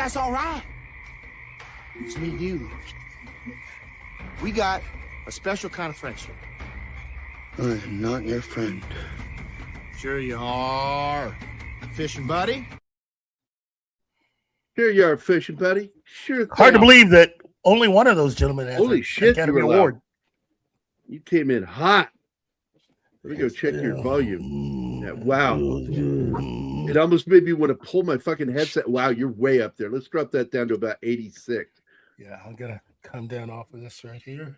that's all right. It's me and you. We got a special kind of friendship. I am not your friend. Sure you are. Fishing buddy? Here you are, fishing buddy. Sure thing. Hard to believe that only one of those gentlemen has Holy an shit, Academy you were loud. Award. You came in hot. Let me go check your volume. Yeah, wow. It almost made me want to pull my fucking headset. Wow, you're way up there. Let's drop that down to about 86. Yeah, I'm gonna come down off of this right here.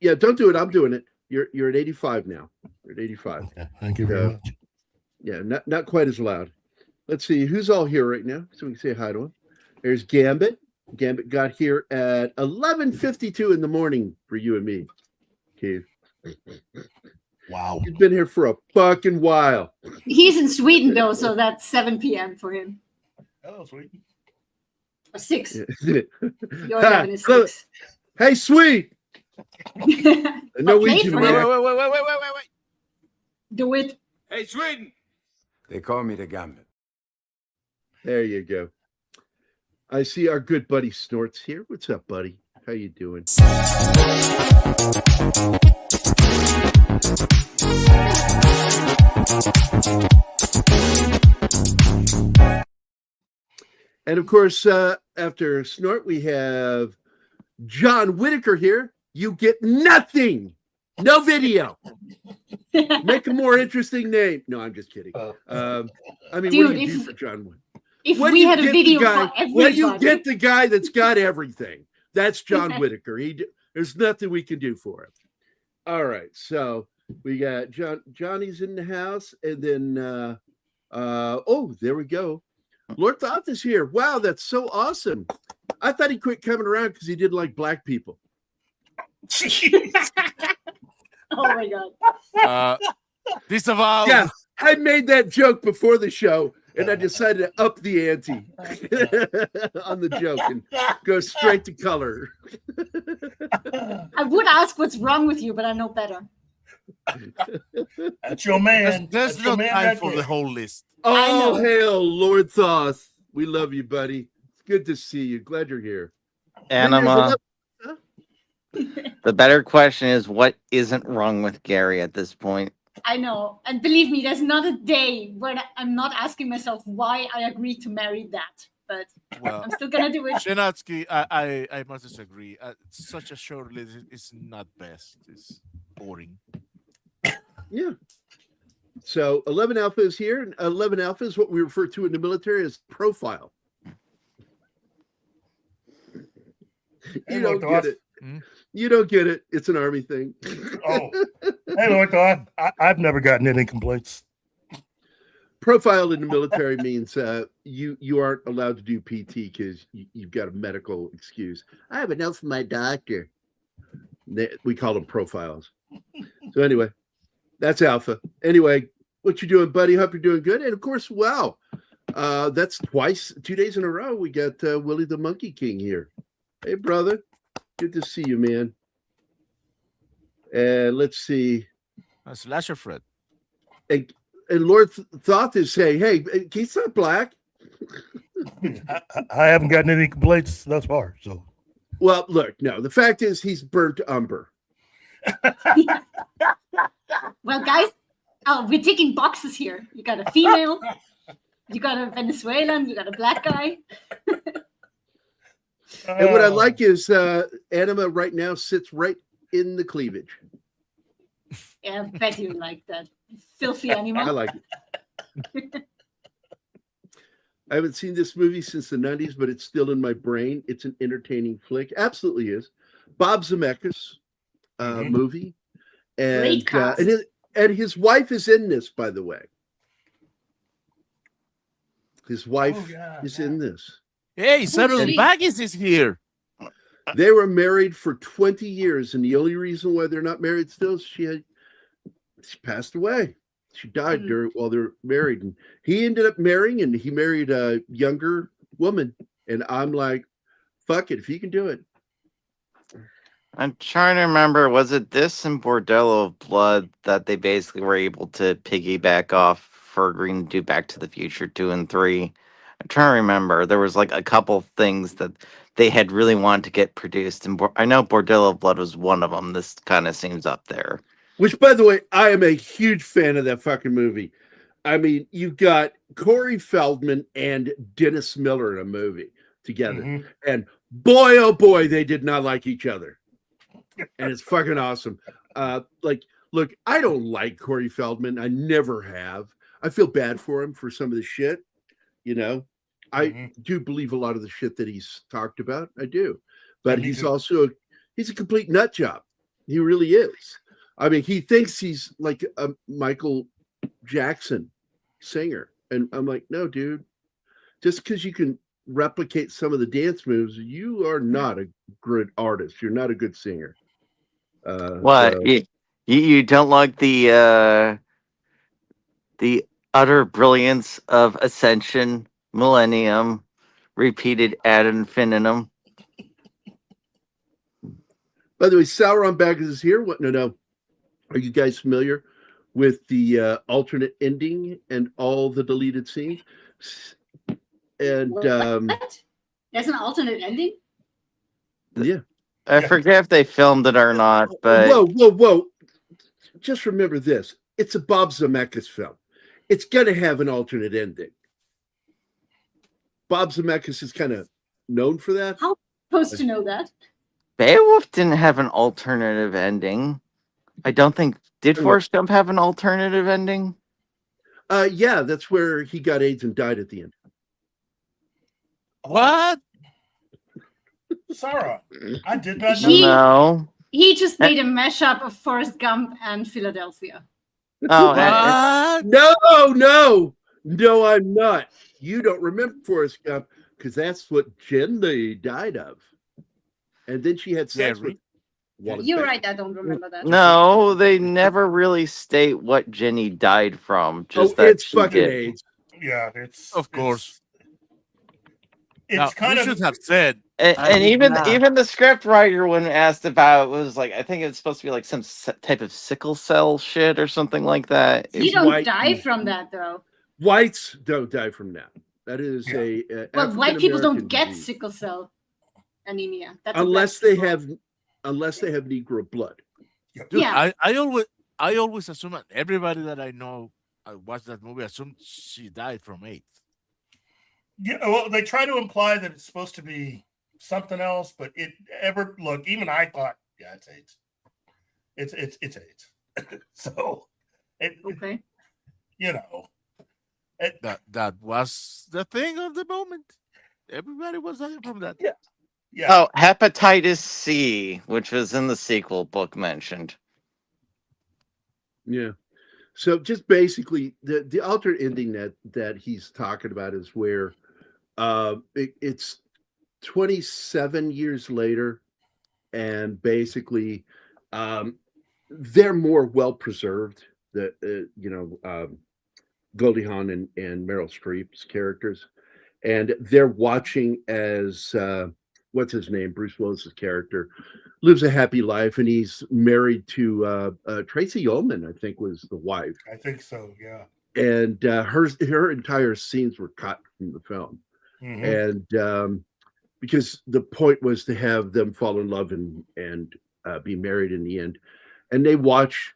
Yeah, don't do it. I'm doing it. You're at 85 now. You're at 85. Okay, thank you very much. Yeah, not quite as loud. Let's see who's all here right now, so we can say hi to him. There's Gambit. Gambit got here at 11:52 in the morning for you and me, Keith. Wow. He's been here for a fucking while. He's in Sweden though, so that's 7 p.m. for him. Hello, sweet. Or 6. Yeah. Your 11 is 6. Hey, sweet. Norwegian for man. Wait. Do it. Hey, Sweden. They call me the Gambit. There you go. I see our good buddy Snorts here. What's up, buddy? How you doing? And of course, after Snort, we have John Whitaker here. You get nothing. No video. Make a more interesting name. No, I'm just kidding. I mean, Dude, what do you do for John Whitaker? If we had a video for when everybody. you get the guy that's got everything, that's John Whitaker. There's nothing we can do for him. All right, so we got Johnny's in the house, and then oh, there we go. Lord Thoth is here. Wow, that's so awesome. I thought he quit coming around because he didn't like black people. Oh my god. Disavow. Yeah, I made that joke before the show, and I decided to up the ante on the joke and go straight to color. I would ask what's wrong with you, but I know better. That's your man. There's That's no your man time right for there. the whole list. Oh, hail, Lord Thoth. We love you, buddy. It's good to see you. Glad you're here. Anima. The better question is, what isn't wrong with Gary at this point? I know. And believe me, there's not a day where I'm not asking myself why I agreed to marry that. But Well, I'm still going to do it. Shenatsky, I must disagree. Such a short list is not best. It's boring. Yeah. So 11 Alpha is here. And 11 Alpha is what we refer to in the military as profile. You don't get it. You don't get it. It's an Army thing. Oh, hey, Lord God, I've never gotten any complaints. Profile in the military means you aren't allowed to do PT because you've got a medical excuse. I have a note from my doctor. We call them profiles. So anyway, that's Alpha. Anyway, what you doing, buddy? Hope you're doing good. And of course, wow, that's 2 days in a row. We got Willie the Monkey King here. Hey, brother. Good to see you, man. And let's see. Slasher Fred. And Lord Thoth is saying, hey, Keith's not black. I haven't gotten any complaints thus far. So, well, look, no. The fact is, he's burnt umber. Well, guys, we're taking boxes here. You got a female, you got a Venezuelan, you got a black guy. And what I like is Anima right now sits right in the cleavage. Yeah, I bet you like that. Filthy animal. I like it. I haven't seen this movie since the 90s, but it's still in my brain. It's an entertaining flick. Absolutely is. Bob Zemeckis movie. And, Great cast. And his wife is in this, by the way. His wife is in this. Hey, Cyril Baggins is here. They were married for 20 years, and the only reason why they're not married still is she passed away. She died while they're married, and he ended up marrying, and he married a younger woman. And I'm like, fuck it, if you can do it. I'm trying to remember, was it this and Bordello of Blood that they basically were able to piggyback off for agreeing to do Back to the Future 2 and 3? trying to remember. There was like a couple things that they had really wanted to get produced, and I know Bordello of Blood was one of them. This kind of seems up there. Which, by the way, I am a huge fan of that fucking movie. I mean, you've got Corey Feldman and Dennis Miller in a movie together. And boy, oh boy, they did not like each other. And it's fucking awesome. Look, I don't like Corey Feldman. I never have. I feel bad for him for some of the shit. You know, I do believe a lot of the shit that he's talked about. I do. But he's also, he's a complete nut job. He really is. I mean, he thinks he's like a Michael Jackson singer. And I'm like, no, dude, just because you can replicate some of the dance moves, you are not a good artist. You're not a good singer. What? You don't like the utter brilliance of Ascension, Millennium, repeated ad infinitum. By the way, Sauron Baggins is here. What? No. Are you guys familiar with the alternate ending and all the deleted scenes? And what? There's an alternate ending? Yeah. I forget if they filmed it or not, but whoa. Just remember this. It's a Bob Zemeckis film. It's gonna have an alternate ending. Bob Zemeckis is kind of known for that. How am I supposed to know that? Beowulf didn't have an alternative ending. I don't think. Did Forrest Gump have an alternative ending? Yeah, that's where he got AIDS and died at the end. What? Sarah, I did not know. No. He just made a mashup of Forrest Gump and Philadelphia. Oh, No, I'm not. You don't remember Forrest Gump because that's what Jenny died of. And then she had sex with Wallace You're Beck. right, I don't remember that. no, they never really state what Jenny died from. Just that it's she fucking did. AIDS. Yeah, it's Of course. It's Now, kind you of should have said. And even the script writer, when asked about it, was like, I think it's supposed to be like some type of sickle cell shit or something like that. You don't die from that, though. Whites don't die from that. That is a well, white people don't African-American get disease. sickle cell anemia. That's unless they have Negro blood. Dude, Yeah. I always assume that everybody that I know I watched that movie assumed she died from AIDS. Yeah, well, they try to imply that it's supposed to be something else, but even I thought, yeah, it's AIDS. It's AIDS. So, okay. You know, That was the thing of the moment. Everybody was dying from that. yeah. Oh, hepatitis C, which was in the sequel book mentioned. Yeah. So just basically the alternate ending that he's talking about is where it's 27 years later, and basically they're more well preserved. Goldie Hawn and Meryl Streep's characters, and they're watching as what's his name, Bruce Willis's character, lives a happy life, and he's married to Tracy Ullman, I think was the wife. I think so, yeah. And her entire scenes were cut from the film, and because the point was to have them fall in love and be married in the end, and they watch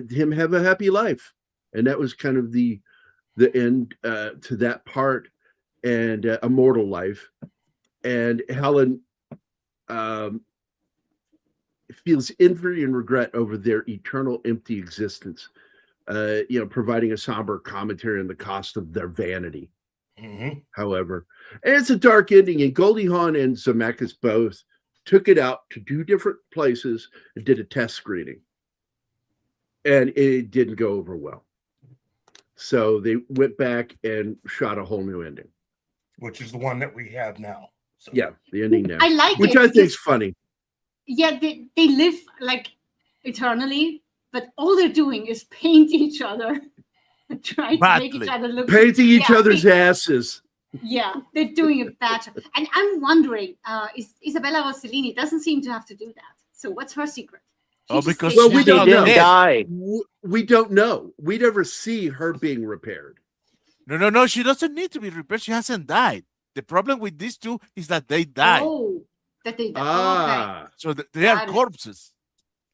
him have a happy life, and that was kind of the end to that part, and a mortal life. And Helen feels envy and regret over their eternal empty existence, providing a somber commentary on the cost of their vanity. However, and it's a dark ending, and Goldie Hawn and Zemeckis both took it out to 2 different places and did a test screening, and it didn't go over well. So they went back and shot a whole new ending, which is the one that we have now. So. Yeah, the ending now. I like which it I think is funny. Yeah, they live like eternally, but all they're doing is paint each other, trying to make each other look painting each other's asses. Yeah, they're doing a bad job. And I'm wondering, Isabella Rossellini doesn't seem to have to do that. So what's her secret? Because we don't know. Die. We don't know. We never see her being repaired. No. She doesn't need to be repaired. She hasn't died. The problem with these two is that they died. Oh, that they died. Ah, So they are Got it. corpses.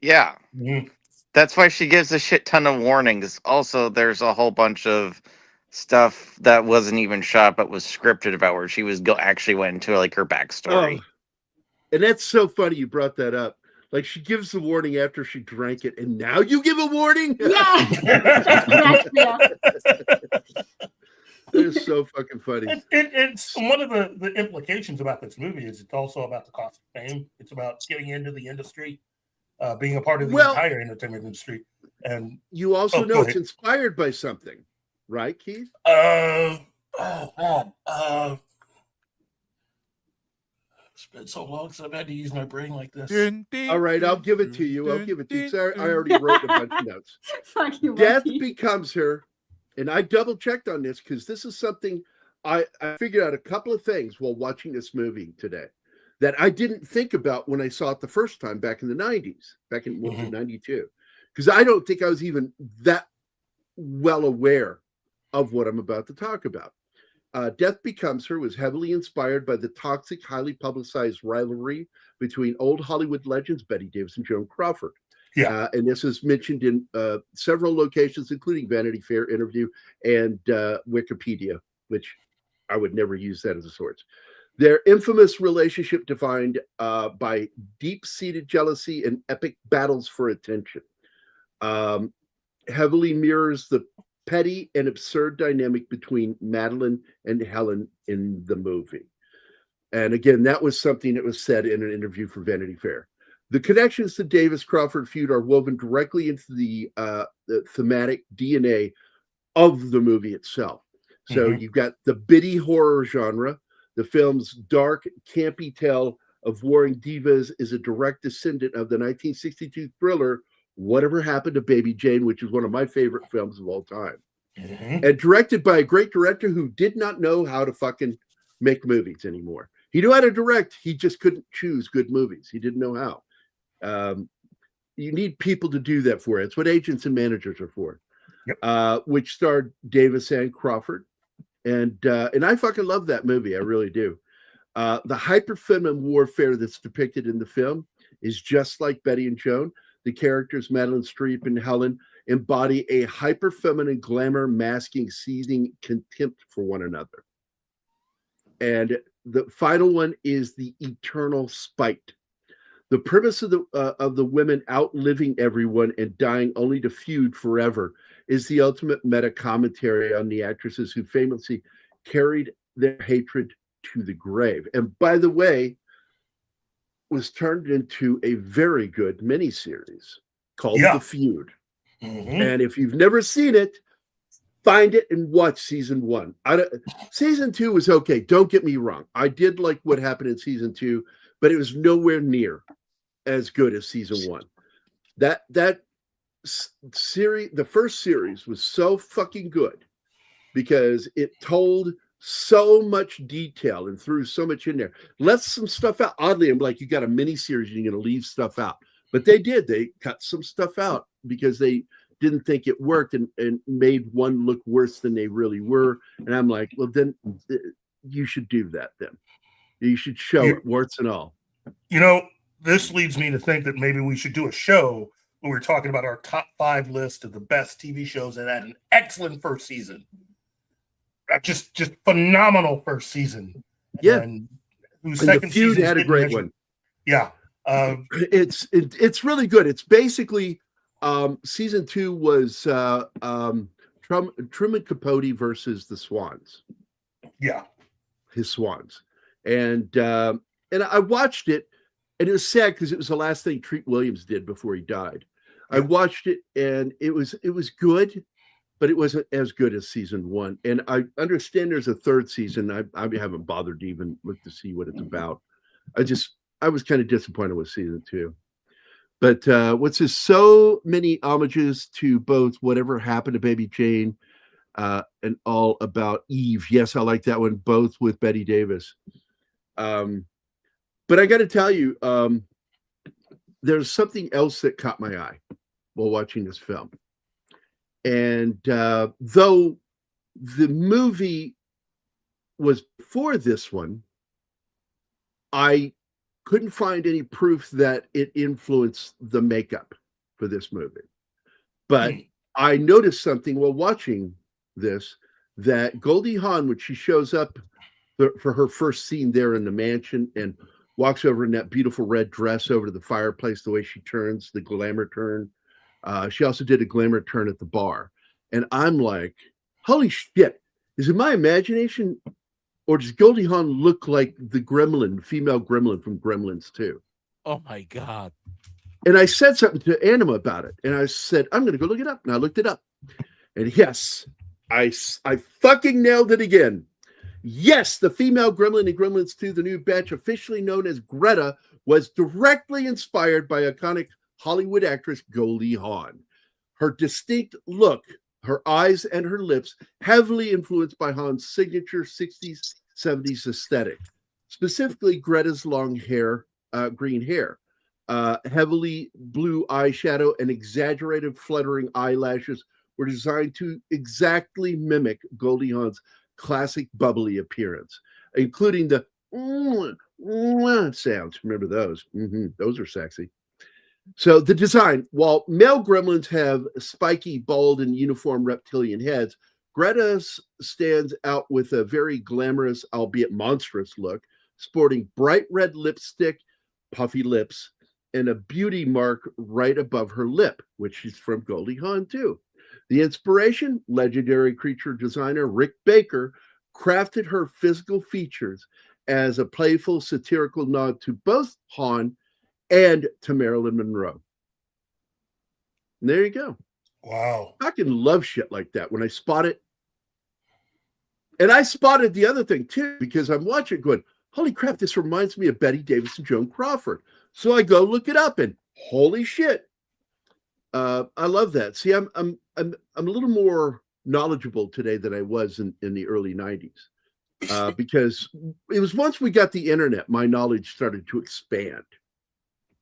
Yeah. Mhm. That's why she gives a shit ton of warnings. Also, there's a whole bunch of stuff that wasn't even shot but was scripted about where she was actually went into like her backstory. oh, and that's so funny you brought that up. Like she gives the warning after she drank it, and now you give a warning. Yeah. That's correct, yeah. That is so fucking funny. It's one of the implications about this movie is it's also about the cost of fame. It's about getting into the industry, being a part of the entire entertainment industry. And you also know it's inspired by something, right, Keith? It's been so long since I've had to use my brain like this. All right, I'll give it to you. Sorry, I already wrote a bunch of notes. Fuck you, Death Mikey. becomes her, and I double checked on this because this is something I figured out a couple of things while watching this movie today that I didn't think about when I saw it the first time back in the 90s, back in 92. Because I don't think I was even that well aware of what I'm about to talk about. Death Becomes Her was heavily inspired by the toxic, highly publicized rivalry between old Hollywood legends Bette Davis and Joan Crawford. Yeah. And this is mentioned in several locations, including Vanity Fair interview and Wikipedia, which I would never use that as a source. Their infamous relationship defined by deep-seated jealousy and epic battles for attention. Heavily mirrors the petty and absurd dynamic between Madeline and Helen in the movie. And again, that was something that was said in an interview for Vanity Fair. The connections to Davis-Crawford feud are woven directly into the thematic DNA of the movie itself. So you've got the biddy horror genre. The film's dark, campy tale of warring divas is a direct descendant of the 1962 thriller Whatever Happened to Baby Jane, which is one of my favorite films of all time. And directed by a great director who did not know how to fucking make movies anymore. He knew how to direct. He just couldn't choose good movies. He didn't know how. You need people to do that for you. It's what agents and managers are for. Yep. Which starred Davis and Crawford. And I fucking love that movie. I really do. The hyper-feminine warfare that's depicted in the film is just like Betty and Joan. The characters, Meryl Streep and Helen, embody a hyper-feminine glamour masking seething contempt for one another. And the final one is the eternal spite. The premise of the women outliving everyone and dying only to feud forever is the ultimate meta commentary on the actresses who famously carried their hatred to the grave. And by the way, was turned into a very good miniseries called The Feud. And if you've never seen it, find it and watch season 1. Season 2 was okay. Don't get me wrong. I did like what happened in season 2, but it was nowhere near as good as season 1. That series, the first series, was so fucking good because it told so much detail and threw so much in there. Left some stuff out. Oddly, I'm like, you got a mini series, you're going to leave stuff out. But they did. They cut some stuff out because they didn't think it worked and made one look worse than they really were. And I'm like, well, then you should do that then. You should show it, warts and all. You know, this leads me to think that maybe we should do a show where we're talking about our top 5 list of the best TV shows that had an excellent first season. Just phenomenal first season. Yeah. And whose and second the Feud season had a great one. Yeah. It's really good. It's basically season 2 was Truman Capote versus the Swans. Yeah. His Swans. And I watched it, and it was sad because it was the last thing Treat Williams did before he died. I watched it, and it was good, but it wasn't as good as season 1. And I understand there's a third season. I haven't bothered to even look to see what it's about. I was kind of disappointed with season 2. But what's this? So many homages to both Whatever Happened to Baby Jane and All About Eve. Yes, I like that one, both with Bette Davis. But I got to tell you, there's something else that caught my eye while watching this film. And though the movie was before this one. I couldn't find any proof that it influenced the makeup for this movie. But I noticed something while watching this, that Goldie Hawn, when she shows up for her first scene there in the mansion and walks over in that beautiful red dress over to the fireplace, the way she turns, the glamour turn. She also did a glamour turn at the bar. And I'm like, holy shit, is it my imagination? Or does Goldie Hawn look like the gremlin, female gremlin from Gremlins 2? Oh my God. And I said something to Anima about it. And I said, I'm going to go look it up. And I looked it up. And yes, I fucking nailed it again. Yes, the female gremlin in Gremlins 2, the new batch, officially known as Greta, was directly inspired by iconic Hollywood actress Goldie Hawn. Her distinct look, her eyes and her lips, heavily influenced by Hawn's signature 60s, 70s aesthetic. Specifically, Greta's long hair, green hair, heavily blue eyeshadow, and exaggerated fluttering eyelashes were designed to exactly mimic Goldie Hawn's classic bubbly appearance, including the sounds. Remember those? Those are sexy. So the design, while male gremlins have spiky, bald, and uniform reptilian heads, Greta's stands out with a very glamorous, albeit monstrous look, sporting bright red lipstick, puffy lips, and a beauty mark right above her lip, which is from Goldie Hawn too. The inspiration, legendary creature designer Rick Baker crafted her physical features as a playful, satirical nod to both Hawn and to Marilyn Monroe. And there you go. Wow. I can love shit like that when I spot it. And I spotted the other thing too, because I'm watching it going, holy crap, this reminds me of Betty Davis and Joan Crawford. So I go look it up and holy shit. I love that. See, I'm a little more knowledgeable today than I was in the early 90s. Because it was once we got the internet, my knowledge started to expand.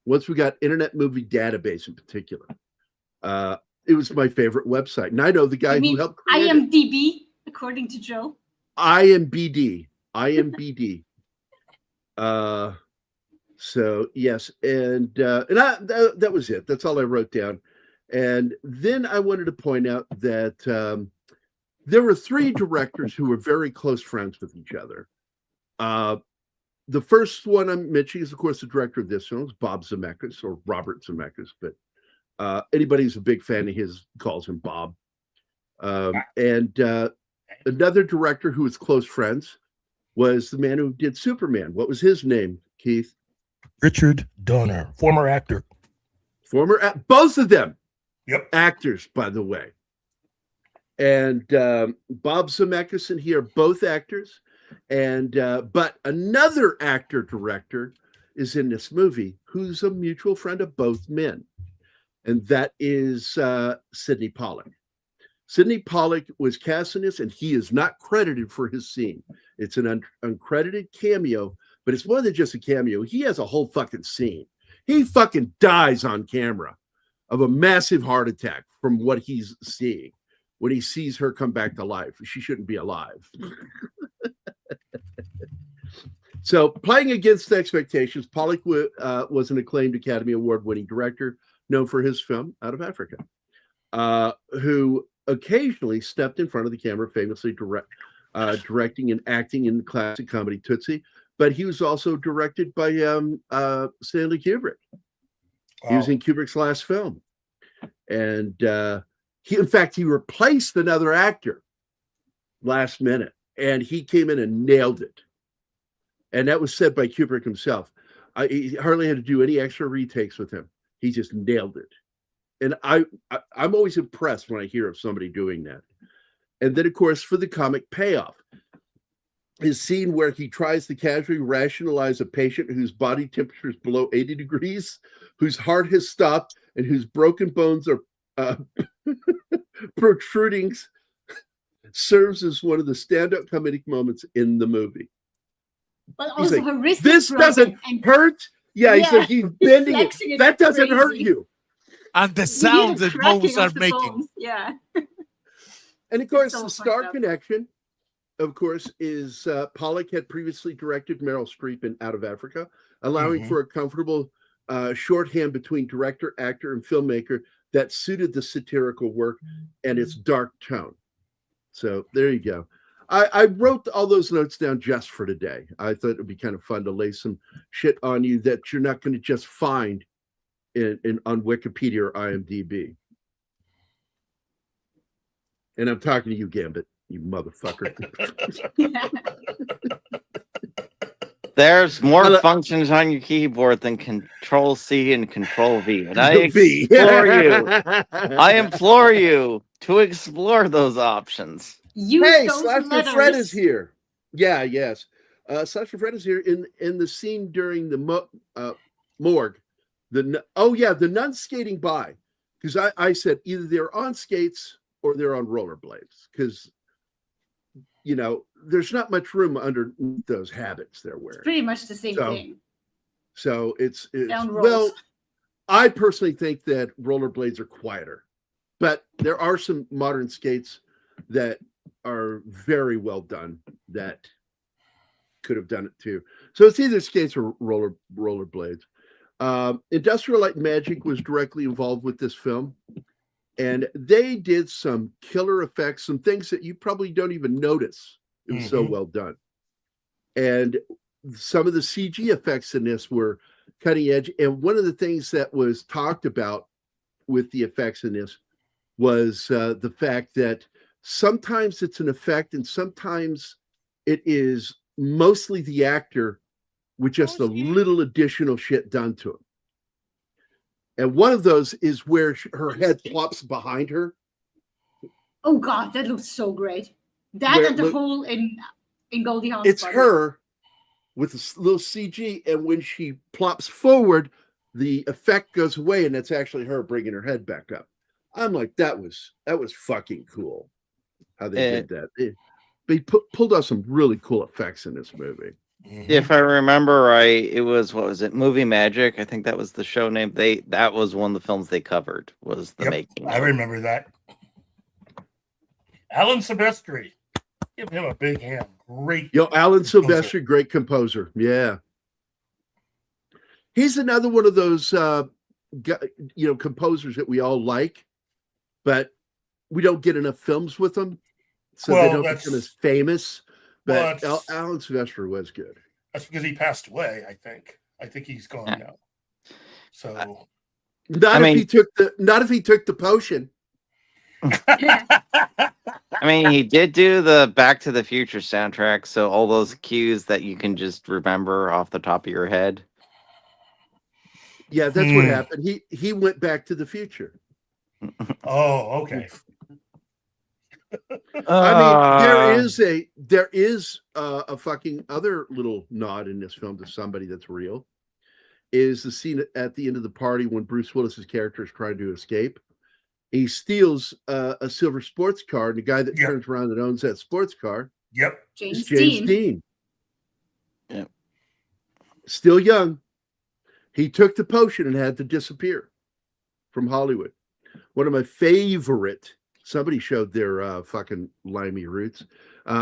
Once we got Internet Movie Database in particular, it was my favorite website. And I know the guy who helped create IMDb, according to Joe. IMBD. So yes, and that was it. That's all I wrote down. And then I wanted to point out that there were three directors who were very close friends with each other. The first one I'm mentioning is, of course, the director of this film is Bob Zemeckis, or Robert Zemeckis, but anybody who's a big fan of his calls him Bob. And another director who was close friends was the man who did Superman. What was his name, Keith? Richard Donner, former actor. Both of them. Yep. Actors, by the way. And Bob Zemeckis and he are both actors. And but another actor director is in this movie who's a mutual friend of both men, and that is Sidney Pollack. Sidney Pollack was cast in this, and he is not credited for his scene. It's an uncredited cameo, but it's more than just a cameo. He has a whole fucking scene. He fucking dies on camera of a massive heart attack from what he's seeing when he sees her come back to life. She shouldn't be alive. So, playing against expectations, Pollack was an acclaimed Academy Award-winning director known for his film Out of Africa, who occasionally stepped in front of the camera, famously directing and acting in the classic comedy Tootsie. But he was also directed by Stanley Kubrick. Wow. He was in Kubrick's last film. And he replaced another actor last minute. And he came in and nailed it. And that was said by Kubrick himself. He hardly had to do any extra retakes with him. He just nailed it. And I'm always impressed when I hear of somebody doing that. And then, of course, for the comic payoff, his scene where he tries to casually rationalize a patient whose body temperature is below 80 degrees, whose heart has stopped, and whose broken bones are protruding, serves as one of the stand-up comedic moments in the movie. But also like, her wrist this doesn't hurt. Yeah, he said he's bending it. That doesn't hurt you. And the sound that bones are making. Yeah. And of course, so the fucked star up. connection, of course, is Pollock had previously directed Meryl Streep in Out of Africa, allowing for a comfortable shorthand between director, actor, and filmmaker that suited the satirical work and its dark tone. So there you go. I wrote all those notes down just for today. I thought it would be kind of fun to lay some shit on you that you're not going to just find in on Wikipedia or IMDb. And I'm talking to you, Gambit, you motherfucker. There's more functions on your keyboard than Control C and Control V, and I V. implore you to explore those options. Use Hey, those Slasher letters. Fred is here. Yeah, yes. Slasher Fred is here in the scene during the morgue. The nuns skating by, because I said either they're on skates or they're on rollerblades, because there's not much room under those habits they're wearing. It's pretty much the same thing. So it's Down rolls. well, I personally think that rollerblades are quieter, but there are some modern skates that are very well done that could have done it too. So it's either skates or rollerblades. Industrial Light and Magic was directly involved with this film, and they did some killer effects, some things that you probably don't even notice. It was so well done. And some of the CG effects in this were cutting edge. And one of the things that was talked about with the effects in this was the fact that sometimes it's an effect and sometimes it is mostly the actor with just a little additional shit done to him. And one of those is where her head plops behind her. Oh God, that looks so great. That and the hole in Goldie Hawn's It's body. her with a little CG, and when she plops forward, the effect goes away, and it's actually her bringing her head back up. I'm like, that was fucking cool how they did that. They pulled out some really cool effects in this movie. If I remember right, it was, what was it, Movie Magic? I think that was the show name. That was one of the films they covered, was the making. I remember that. Alan Silvestri, give him a big hand. Great. Alan Silvestri, great composer. Yeah, he's another one of those composers that we all like, but we don't get enough films with them, so they don't become as famous. But Alan Silvestri was good. That's because he passed away, I think. I think he's gone now. So not if he took the potion. I mean, he did do the Back to the Future soundtrack, so all those cues that you can just remember off the top of your head. Yeah, that's what happened. He went back to the future. Oh, okay. I mean, there is a fucking other little nod in this film to somebody that's real. Is the scene at the end of the party when Bruce Willis's character is trying to escape. He steals a silver sports car, and the guy that turns around that owns that sports car, James Dean. Yep. Still young. He took the potion and had to disappear from Hollywood. One of my favorite. Somebody showed their fucking limey roots.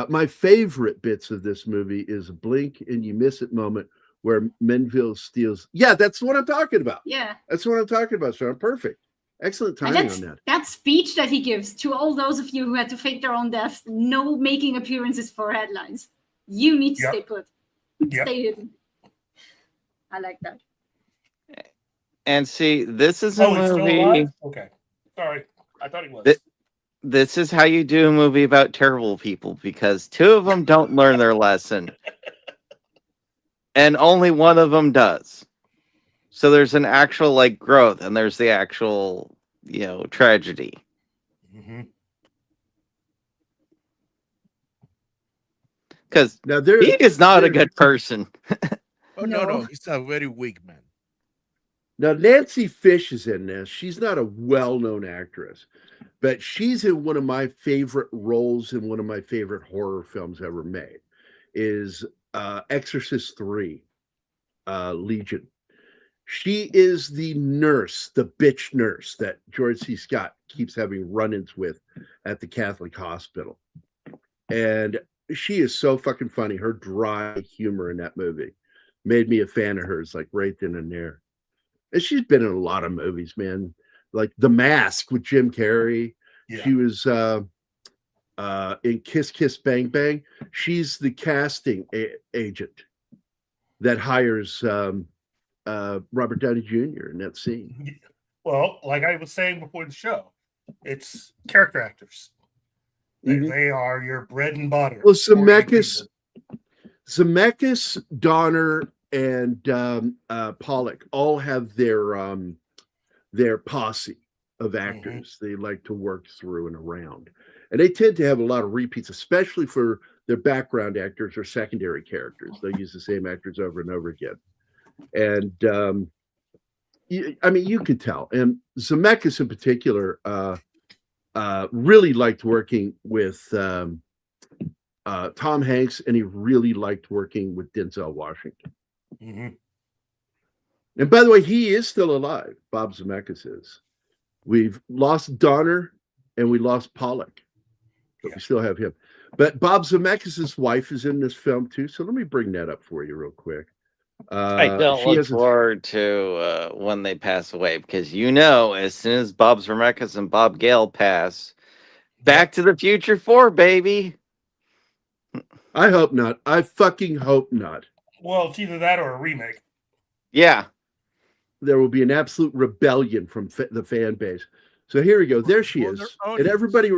My favorite bits of this movie is a blink and you miss it moment where Menville steals. Yeah, that's what I'm talking about. Yeah. That's what I'm talking about, Sean. Perfect. Excellent timing on that. That speech that he gives to all those of you who had to fake their own deaths, no making appearances for headlines. You need to stay put. Stay hidden. I like that. And see, this is a movie. Okay. Sorry. I thought he was. This is how you do a movie about terrible people, because two of them don't learn their lesson. And only one of them does. So there's an actual growth, and there's the actual, tragedy. Because he is not a good person. Oh no, he's a very weak man. Now, Nancy Fish is in this. She's not a well-known actress, but she's in one of my favorite roles in one of my favorite horror films ever made, is Exorcist 3, Legion. She is the nurse, the bitch nurse that George C. Scott keeps having run-ins with at the Catholic hospital. And she is so fucking funny. Her dry humor in that movie made me a fan of hers, like right then and there. And she's been in a lot of movies, man. Like The Mask with Jim Carrey. Yeah. She was in Kiss Kiss Bang Bang. She's the casting agent that hires Robert Downey Jr. in that scene. Well, like I was saying before the show, it's character actors. They are your bread and butter. Well, Zemeckis, Donner, and Pollock all have their posse of actors they like to work through and around. And they tend to have a lot of repeats, especially for their background actors or secondary characters. They'll use the same actors over and over again. And I mean, you could tell. And Zemeckis in particular really liked working with Tom Hanks, and he really liked working with Denzel Washington. And by the way, he is still alive. Bob Zemeckis is. We've lost Donner and we lost Pollock, but we still have him. But Bob Zemeckis' wife is in this film too. So let me bring that up for you real quick. I don't look forward to when they pass away, because as soon as Bob Zemeckis and Bob Gale pass, Back to the Future 4, baby. I hope not. I fucking hope not. Well, it's either that or a remake. Yeah. There will be an absolute rebellion from the fan base. So here we go. There she is. And everybody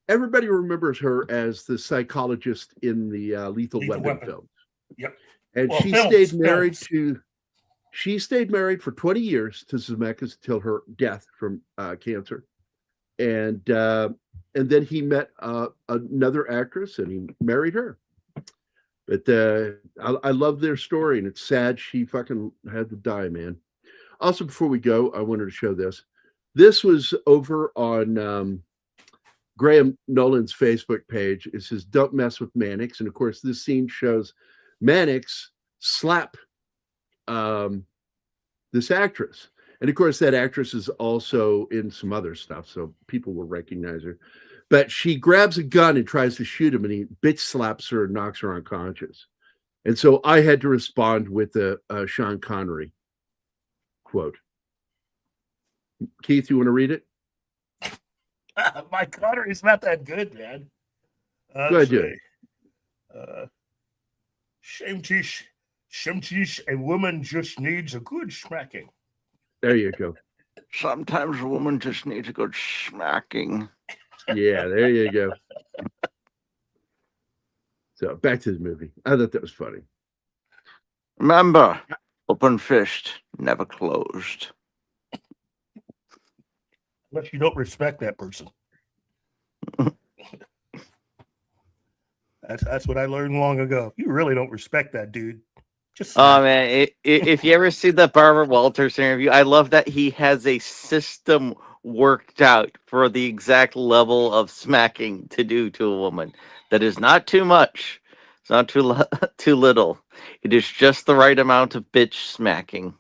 remembers her as the psychologist in the Lethal Weapon films. Yep. And well, she stayed married for 20 years to Zemeckis till her death from cancer. And then he met another actress and he married her. But I love their story, and it's sad she fucking had to die, man. Also, before we go, I wanted to show this. This was over on Graham Nolan's Facebook page. It says, "Don't mess with Mannix." And of course, this scene shows Mannix slap this actress. And of course, that actress is also in some other stuff, so people will recognize her. But she grabs a gun and tries to shoot him, and he bitch slaps her and knocks her unconscious. And so I had to respond with a Sean Connery quote. Keith, you want to read it? My Connery's not that good, man. Go ahead, do it. Shemtish, a woman just needs a good smacking. There you go. Sometimes a woman just needs a good smacking. Yeah, there you go. So back to the movie. I thought that was funny. Remember, open fist, never closed. Unless you don't respect that person. That's what I learned long ago. You really don't respect that dude. Oh man, if you ever see the Barbara Walters interview, I love that he has a system worked out for the exact level of smacking to do to a woman. That is not too much. It's not too little. It is just the right amount of bitch smacking.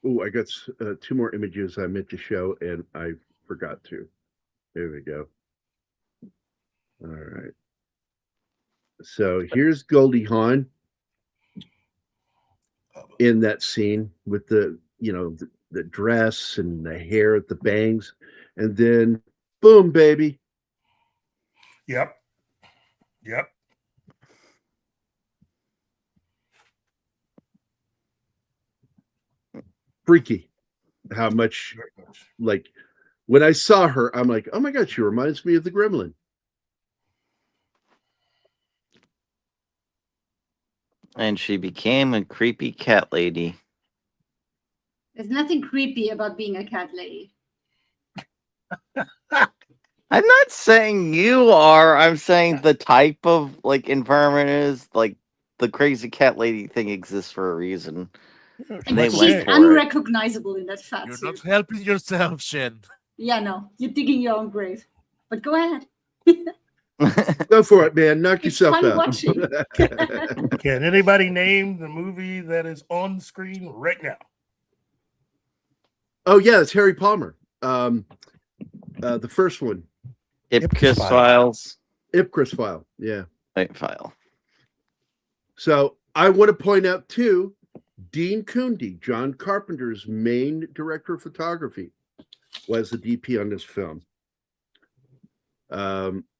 Oh, I got 2 more images I meant to show, and I forgot to. There we go. All right. So here's Goldie Hawn in that scene with the dress and the hair at the bangs, and then boom, baby. Yep. Freaky how much, like, when I saw her, I'm like, oh my God, she reminds me of the Gremlin. And she became a creepy cat lady. There's nothing creepy about being a cat lady. I'm not saying you are. I'm saying the type of environment is the crazy cat lady thing exists for a reason. And she's unrecognizable in that fat You're suit. not helping yourself, Shen. Yeah, no, you're digging your own grave. But go ahead. Go for it, man. Knock It's yourself fun out. watching. Can anybody name the movie that is on the screen right now? Oh yeah, it's Harry Palmer. The first one, Ipkiss File. Files. Ipcris File. Yeah. Right, file. So I want to point out too, Dean Cundey, John Carpenter's main director of photography, was the DP on this film.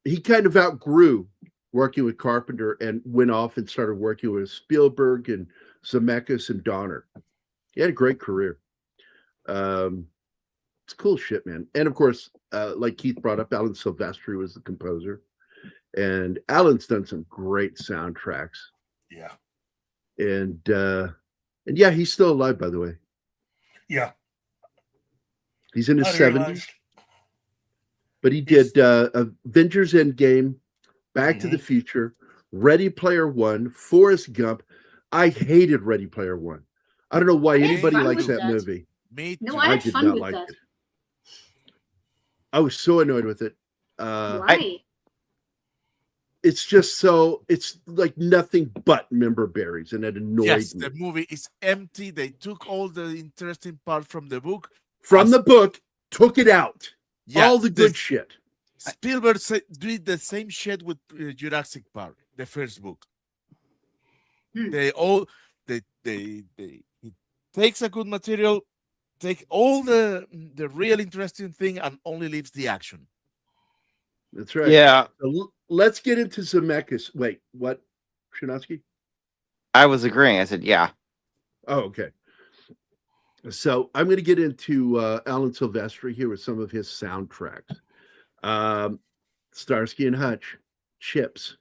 He kind of outgrew working with Carpenter and went off and started working with Spielberg and Zemeckis and Donner. He had a great career. It's cool shit, man. And of course, like Keith brought up, Alan Silvestri was the composer. And Alan's done some great soundtracks. Yeah. And yeah, he's still alive, by the way. Yeah. He's in his I 70s. realized. But he did Avengers Endgame, Back to the Future, Ready Player One, Forrest Gump. I hated Ready Player One. I don't know why had anybody fun likes with that that. movie. Me No, too. I had did fun not with like that. it. I was so annoyed with it. Why? It's just so, it's like nothing but member berries, and it annoyed Yes, me. the movie is empty. They took all the interesting part from the book. From the book, took it out. Yeah, All the good shit. Spielberg did the same shit with Jurassic Park, the first book. They he takes a good material, take all the real interesting thing, and only leaves the action. That's right. Yeah, So let's get into Zemeckis. Wait, what? Shinatsky? I was agreeing. I said, yeah. Oh, okay. So I'm going to get into Alan Silvestri here with some of his soundtracks. Starsky and Hutch, Chips,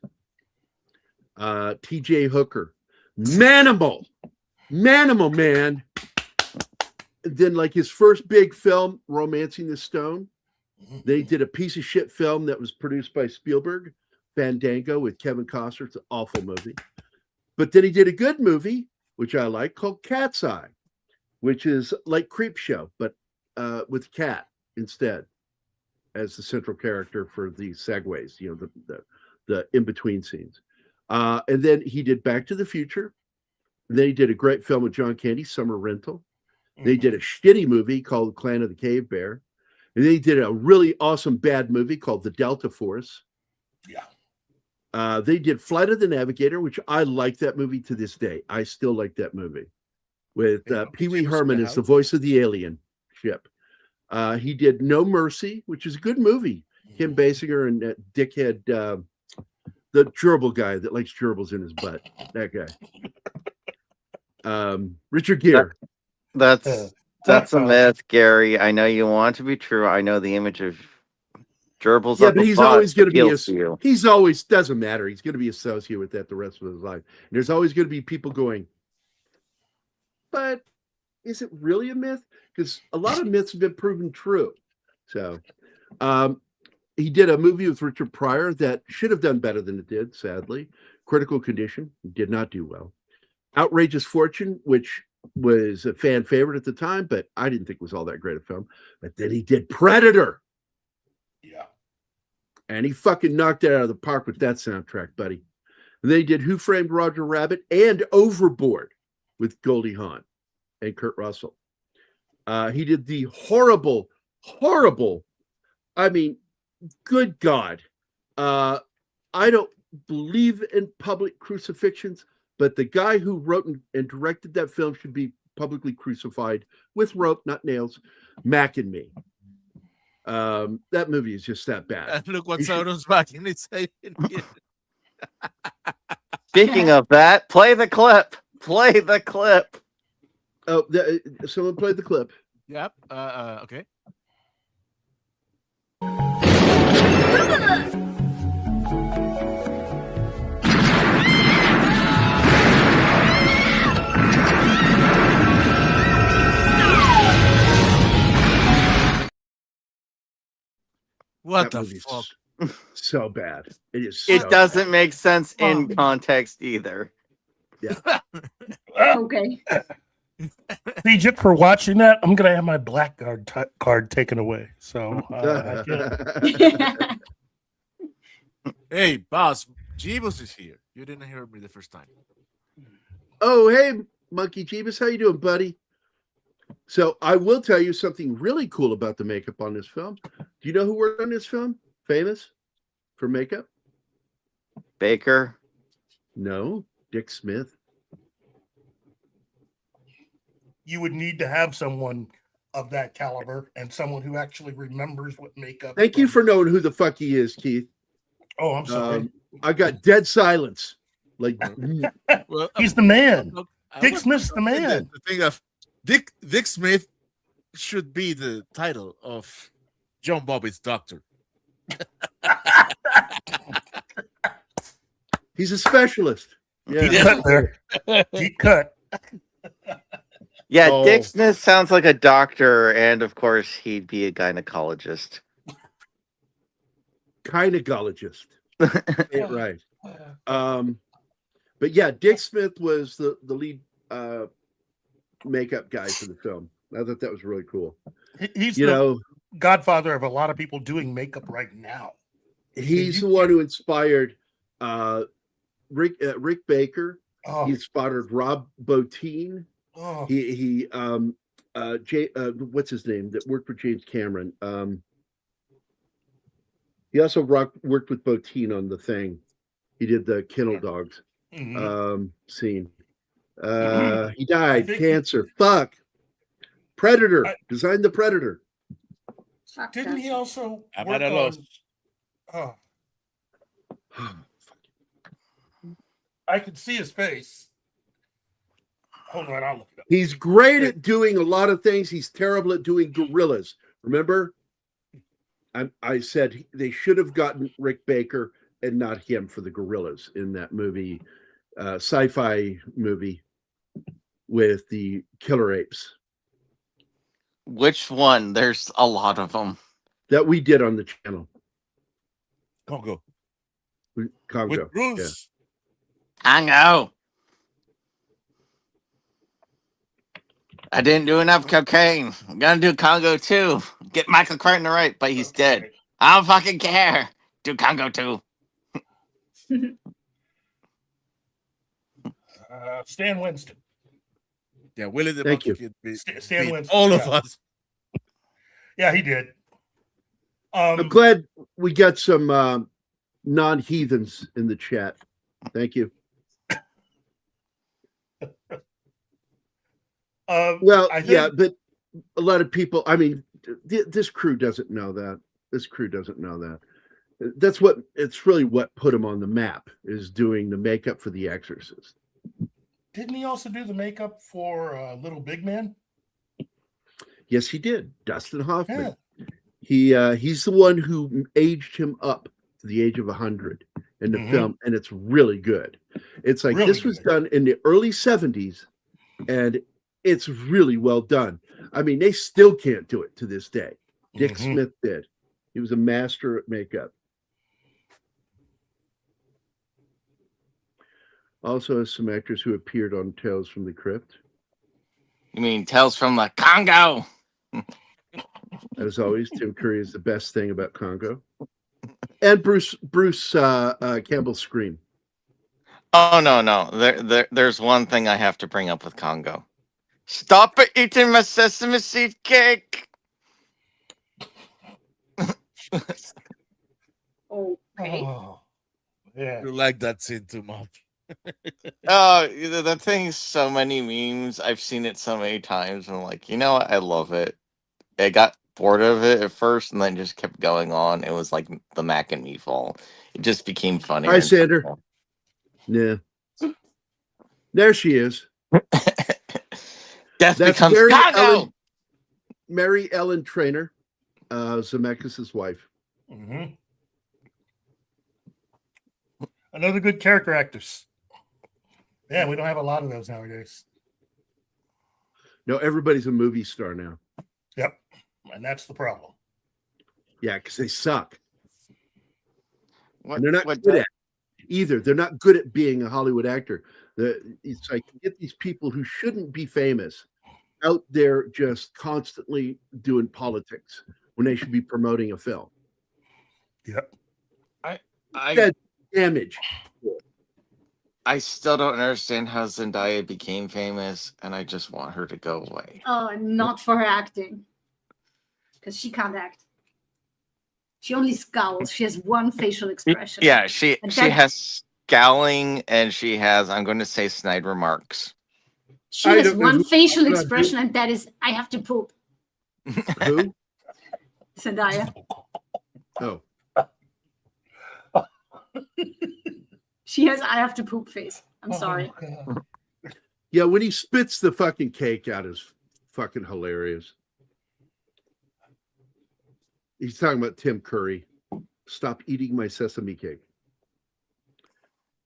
T.J. Hooker, Manimal, man. Then like his first big film, Romancing the Stone. Then he did a piece of shit film that was produced by Spielberg, Fandango with Kevin Costner. It's an awful movie. But then he did a good movie, which I like, called Cat's Eye, which is like Creepshow, but with cat instead as the central character for the segues, you know, the in-between scenes. And then he did Back to the Future. And then he did a great film with John Candy, Summer Rental. They did a shitty movie called Clan of the Cave Bear. And then he did a really awesome bad movie called The Delta Force. Yeah. They did Flight of the Navigator, which I like that movie to this day. I still like that movie. With Pee Wee Herman as the voice of the alien ship. He did No Mercy, which is a good movie. Kim Basinger and that dickhead, the gerbil guy that likes gerbils in his butt. That guy. Richard Gere. That's a myth, Gary. I know you want it to be true. I know the image of gerbils. Yeah, up but a he's butt always going to be appeals to you. he's always doesn't matter. He's going to be associated with that the rest of his life. And there's always going to be people going, but is it really a myth? Because a lot of myths have been proven true. So he did a movie with Richard Pryor that should have done better than it did, sadly. Critical Condition did not do well. Outrageous Fortune, which was a fan favorite at the time, but I didn't think was all that great a film. But then he did Predator. Yeah. And he fucking knocked it out of the park with that soundtrack, buddy. And then he did Who Framed Roger Rabbit and Overboard with Goldie Hawn and Kurt Russell. He did the horrible, I mean, good God. I don't believe in public crucifixions, but the guy who wrote and directed that film should be publicly crucified with rope, not nails. Mac and Me. That movie is just that bad. And look what You should- Sauron's back in it's saying here. Speaking of that, play the clip. Play the clip. Oh, someone played the clip. Yep. Okay. What That the movie's fuck? so bad. It is. It so doesn't bad. make sense in context either. Okay. Egypt, for watching that, I'm gonna have my black card taken away. So I can't. Hey, boss, Jeebus is here. You didn't hear me the first time. Oh, hey, Monkey Jeebus, how you doing, buddy? So I will tell you something really cool about the makeup on this film. Do you know who worked on this film? Famous for makeup? Baker. No, Dick Smith. You would need to have someone of that caliber and someone who actually remembers what makeup. Thank you for knowing who the fuck he is, Keith. Oh, I'm sorry. I got dead silence. Like Well, He's the man. Dick was Smith's the man. The thing of Dick Smith should be the title of John Bobbitt's doctor. he's a specialist. Yeah. Deep cut there. Deep cut. Yeah, Oh. Dick Smith sounds like a doctor, and of course, he'd be a gynecologist. Gynecologist. Right. But yeah, Dick Smith was the lead makeup guy for the film. I thought that was really cool. He's You the know, godfather of a lot of people doing makeup right now. he's the one who inspired Rick Baker. Oh, He inspired Rob Bottin. oh. He what's his name that worked for James Cameron? He also worked with Bottin on The Thing. He did the Kennel Dogs scene. He died, cancer. Fuck. Predator. Designed the Predator. Fuck Didn't that. he also How work about a loss? on? Oh, I can see his face. Hold on, I'll look it up. He's great at doing a lot of things. He's terrible at doing gorillas. Remember? I said they should have gotten Rick Baker and not him for the gorillas in that movie, sci-fi movie with the killer apes Which one? There's a lot of them. that we did on the channel. Congo. Congo. With Bruce. Congo. I didn't do enough cocaine. I'm gonna do Congo too. Get Michael Crichton right, but he's dead. I don't fucking care. Do Congo too. Stan Winston. Yeah, Willie the Thank Monkey you. Kid beat Stan Winston. all of yeah. us. Yeah, he did. I'm glad we got some non-heathens in the chat. Thank you. Well, I think- yeah, but a lot of people, I mean, this crew doesn't know that. This crew doesn't know that. It's really what put him on the map, is doing the makeup for The Exorcist. Didn't he also do the makeup for Little Big Man? Yes, he did. Dustin Hoffman. He's the one who aged him up to the age of 100 in the film, and it's really good. It's like Really this was good. done in the early 70s, and it's really well done. I mean, they still can't do it to this day. Dick Smith did. He was a master at makeup. Also has some actors who appeared on Tales from the Crypt. You mean Tales from the Congo? As always, Tim Curry is the best thing about Congo. And Bruce Campbell's Scream. Oh no. There's one thing I have to bring up with Congo. Stop eating my sesame seed cake. Okay. Oh, yeah. You like that scene too much. Oh, that thing's so many memes. I've seen it so many times. And I'm like, you know what? I love it. I got bored of it at first, and then just kept going on. It was like the Mac and Me fall. It just became funny. Hi, Sander. Yeah. There she is. Death That's becomes Congo. Mary Ellen Trainor, Zemeckis' wife. Another good character actress. Yeah, we don't have a lot of those nowadays. No, everybody's a movie star now. Yep. And that's the problem. Yeah, because they suck. What, And they're not what good does- at it either. They're not good at being a Hollywood actor. It's like you get these people who shouldn't be famous out there just constantly doing politics when they should be promoting a film. Yep. That damage. I still don't understand how Zendaya became famous, and I just want her to go away. Oh, not for her acting. Because she can't act. She only scowls. She has one facial expression. Yeah, she And she that- has scowling, and she has, I'm going to say, snide remarks. She I has don't know one who- facial who- expression, and that is, I have to poop. Who? Zendaya. Oh, She has I have to poop face. I'm sorry. Oh, God. yeah. When he spits the fucking cake out, is fucking hilarious. He's talking about Tim Curry. Stop eating my sesame cake.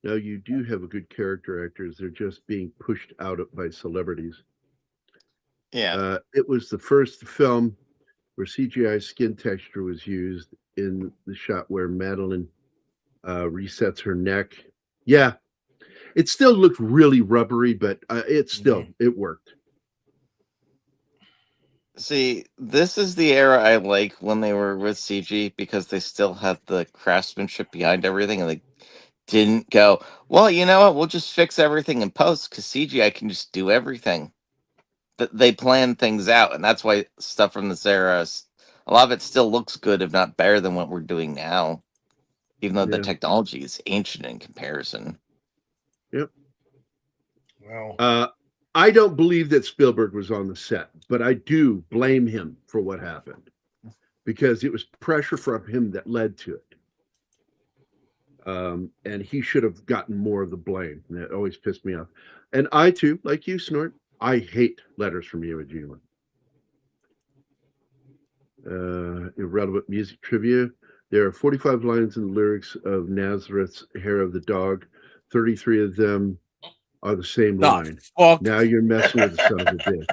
No, you do have a good character actors. They're just being pushed out by celebrities. Yeah. It was the first film where CGI skin texture was used in the shot where Madeline resets her neck. Yeah, it still looked really rubbery, but it worked. See, this is the era I like when they were with CG because they still had the craftsmanship behind everything and they didn't go, well, you know what, we'll just fix everything in post because CGI can just do everything. They plan things out, and that's why stuff from this era, a lot of it still looks good, if not better than what we're doing now, even though the Yeah. technology is ancient in comparison. Yep. Well, I don't believe that Spielberg was on the set, but I do blame him for what happened because it was pressure from him that led to it. And he should have gotten more of the blame. And that always pissed me off. And I too, like you, Snort, I hate letters from Iwo Jima. Irrelevant music trivia. There are 45 lines in the lyrics of Nazareth's Hair of the Dog. 33 of them are the same The line. fuck? Now you're messing with the son of a bitch.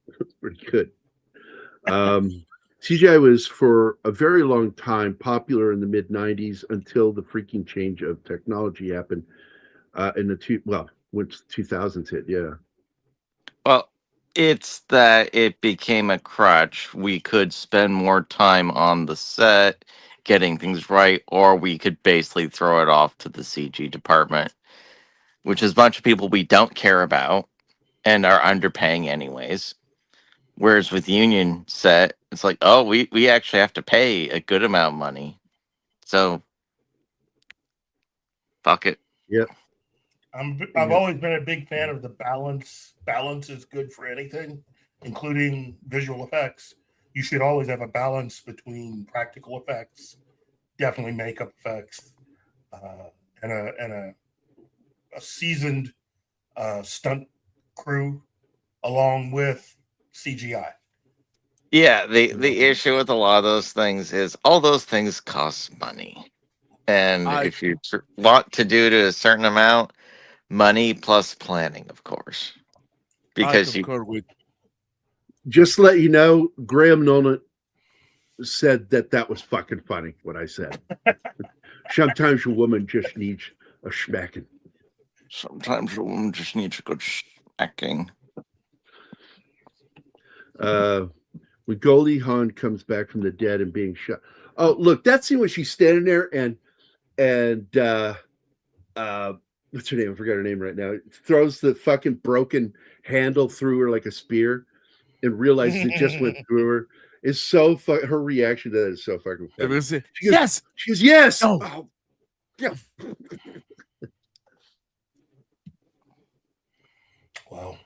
That's pretty good. CGI was for a very long time popular in the mid 90s until the freaking change of technology happened in the once 2000s hit. Yeah. Well, it's that it became a crutch. We could spend more time on the set getting things right, or we could basically throw it off to the CG department, which is a bunch of people we don't care about and are underpaying anyways. Whereas with Union Set, it's like, oh, we actually have to pay a good amount of money. So, fuck it. Yep. I've always been a big fan of the balance. Balance is good for anything, including visual effects. You should always have a balance between practical effects, definitely makeup effects, and a seasoned stunt crew along with CGI. Yeah, the issue with a lot of those things is all those things cost money. And if you want to do to a certain amount, money plus planning, of course. Because I concur with Just to let you know, Graham Nolan said that was fucking funny, what I said. Sometimes a woman just needs a smacking. Sometimes a woman just needs a good smacking. When Goldie Hawn comes back from the dead and being shot. Oh, look, that scene when she's standing there and what's her name? I forgot her name right now. Throws the fucking broken handle through her like a spear and realizes it just went through her. Is so her reaction to that is so fucking funny. She goes, yes. She goes, yes. No. Oh, yeah. Wow.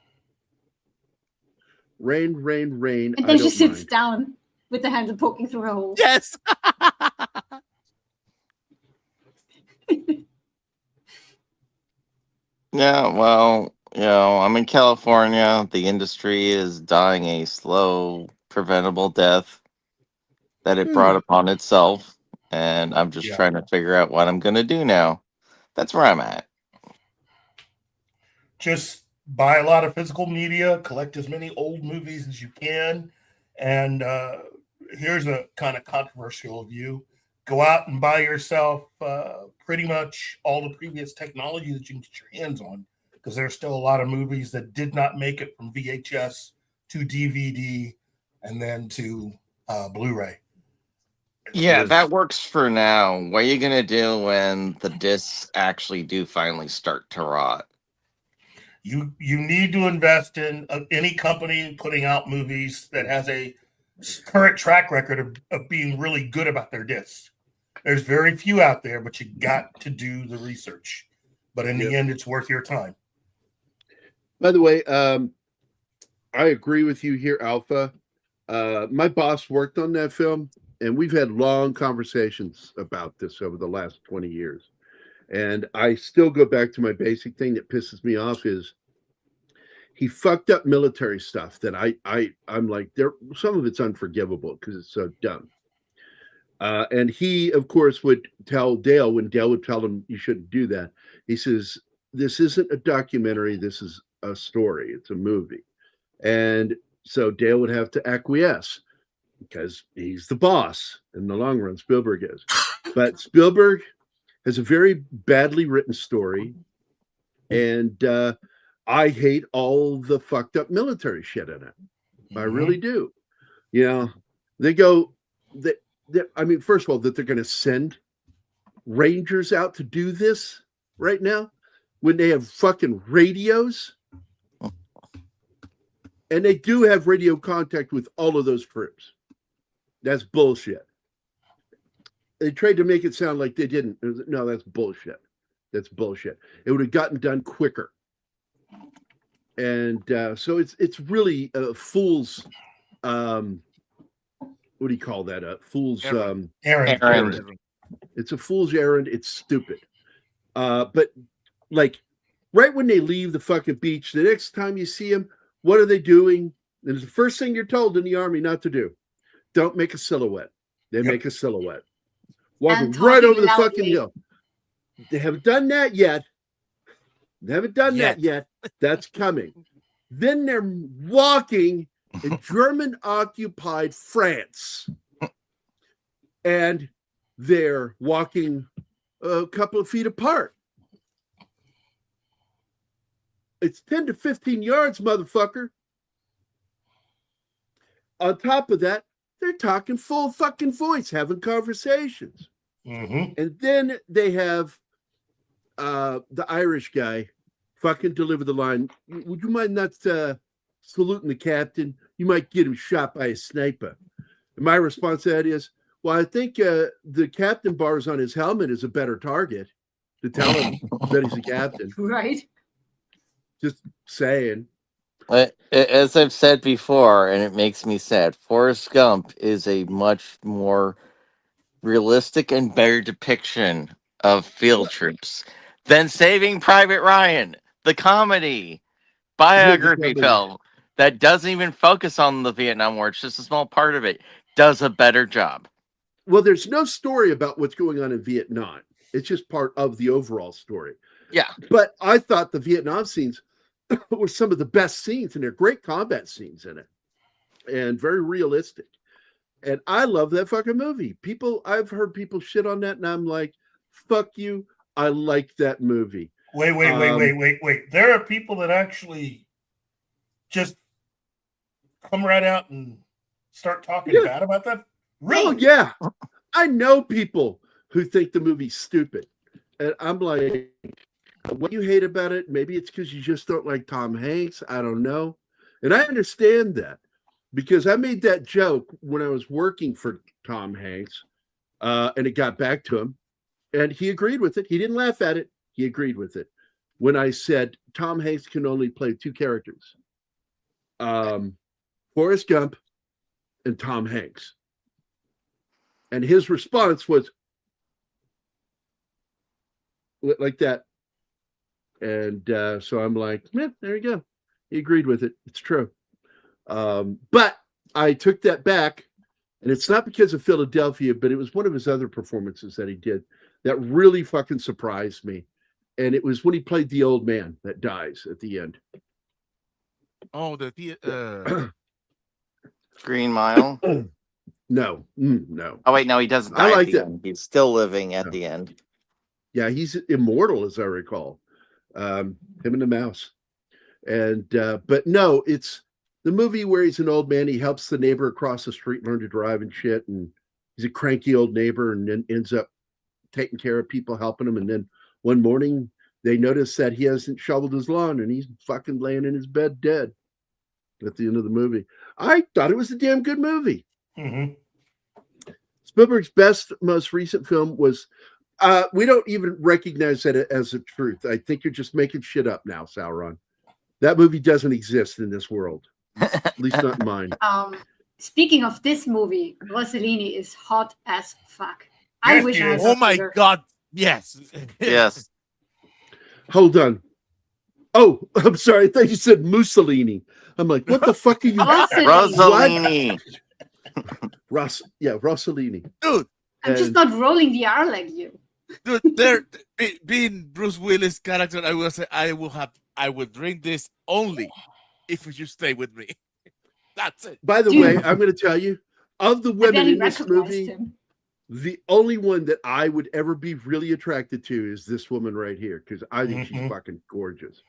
Rain, rain, rain. And I then she don't sits mind. down with the handle poking through her hole. Yes. Yeah, well, I'm in California. The industry is dying a slow, preventable death that it brought upon itself. And I'm just trying to figure out what I'm going to do now. That's where I'm at. Just buy a lot of physical media, collect as many old movies as you can. And here's a kind of controversial view. Go out and buy yourself pretty much all the previous technology that you can get your hands on, because there's still a lot of movies that did not make it from VHS to DVD and then to Blu-ray. Yeah, that works for now. What are you gonna do when the discs actually do finally start to rot? You need to invest in any company putting out movies that has a current track record of being really good about their discs. There's very few out there, but you got to do the research. But in the end, it's worth your time. By the way, I agree with you here, Alpha. My boss worked on that film, and we've had long conversations about this over the last 20 years. And I still go back to my basic thing that pisses me off is he fucked up military stuff that I'm like, some of it's unforgivable because it's so dumb. And he, of course, would tell Dale, when Dale would tell him you shouldn't do that, he says, this isn't a documentary, this is a story, it's a movie. And so Dale would have to acquiesce because he's the boss in the long run, Spielberg is. But Spielberg has a very badly written story, and I hate all the fucked up military shit in it. I really do. You know, they go, I mean, first of all, that they're going to send Rangers out to do this right now when they have fucking radios. And they do have radio contact with all of those troops. That's bullshit. They tried to make it sound like they didn't. No, that's bullshit. That's bullshit. It would have gotten done quicker. And so it's really a fool's, what do you call that? Fool's errand. It's a fool's errand. It's stupid. But like right when they leave the fucking beach, the next time you see them, what are they doing? And it's the first thing you're told in the Army not to do. Don't make a silhouette. They make a silhouette. Walking right over the fucking hill. They haven't done that yet. They haven't done that yet. That's coming. Then they're walking in German-occupied France. And they're walking a couple of feet apart. It's 10 to 15 yards, motherfucker. On top of that, they're talking full fucking voice, having conversations. And then they have the Irish guy fucking deliver the line. Would you mind not saluting the captain? You might get him shot by a sniper. And my response to that is, well, I think the captain bars on his helmet is a better target to tell him that he's a captain. Right. Just saying. As I've said before, and it makes me sad, Forrest Gump is a much more realistic and better depiction of field troops than Saving Private Ryan, the comedy biography film that doesn't even focus on the Vietnam War. It's just a small part of it. Does a better job. Well, there's no story about what's going on in Vietnam. It's just part of the overall story. Yeah. But I thought the Vietnam scenes were some of the best scenes, and they're great combat scenes in it and very realistic. And I love that fucking movie. I've heard people shit on that, and I'm like, fuck you. I like that movie. Wait. There are people that actually just come right out and start talking bad about that. Really? Oh, yeah. I know people who think the movie's stupid. And I'm like, what you hate about it, maybe it's because you just don't like Tom Hanks. I don't know. And I understand that because I made that joke when I was working for Tom Hanks, and it got back to him, and he agreed with it. He didn't laugh at it. He agreed with it. When I said Tom Hanks can only play two characters, Forrest Gump and Tom Hanks. And his response was like that. And so I'm like, there you go. He agreed with it. It's true. But I took that back, and it's not because of Philadelphia, but it was one of his other performances that he did that really fucking surprised me. And it was when he played the old man that dies at the end. Oh, Green Mile? No. Oh, wait, no, he doesn't die. I like that. End. He's still living at the end. Yeah, he's immortal, as I recall. Him and the mouse. And but no, it's the movie where he's an old man, he helps the neighbor across the street learn to drive and shit, and he's a cranky old neighbor, and then ends up taking care of people, helping him, and then one morning they notice that he hasn't shoveled his lawn, and he's fucking laying in his bed dead at the end of the movie. I thought it was a damn good movie. Mm-hmm. Spielberg's most recent film was, we don't even recognize that as a truth. I think you're just making shit up now, Sauron. That movie doesn't exist in this world, at least not in mine. Speaking of this movie, Rossellini is hot as fuck. I wish I Oh my God. Yes. Yes. Hold on. Oh, I'm sorry. I thought you said Mussolini. I'm like, what the fuck are you? Rossellini. Rossellini. Dude. I'm just not rolling the R like you. Dude, being Bruce Willis' character, I will say I would drink this only if you stay with me. That's it. By the way, I'm going to tell you, of the women in this recognized movie, him. the only one that I would ever be really attracted to is this woman right here, because I think she's fucking gorgeous.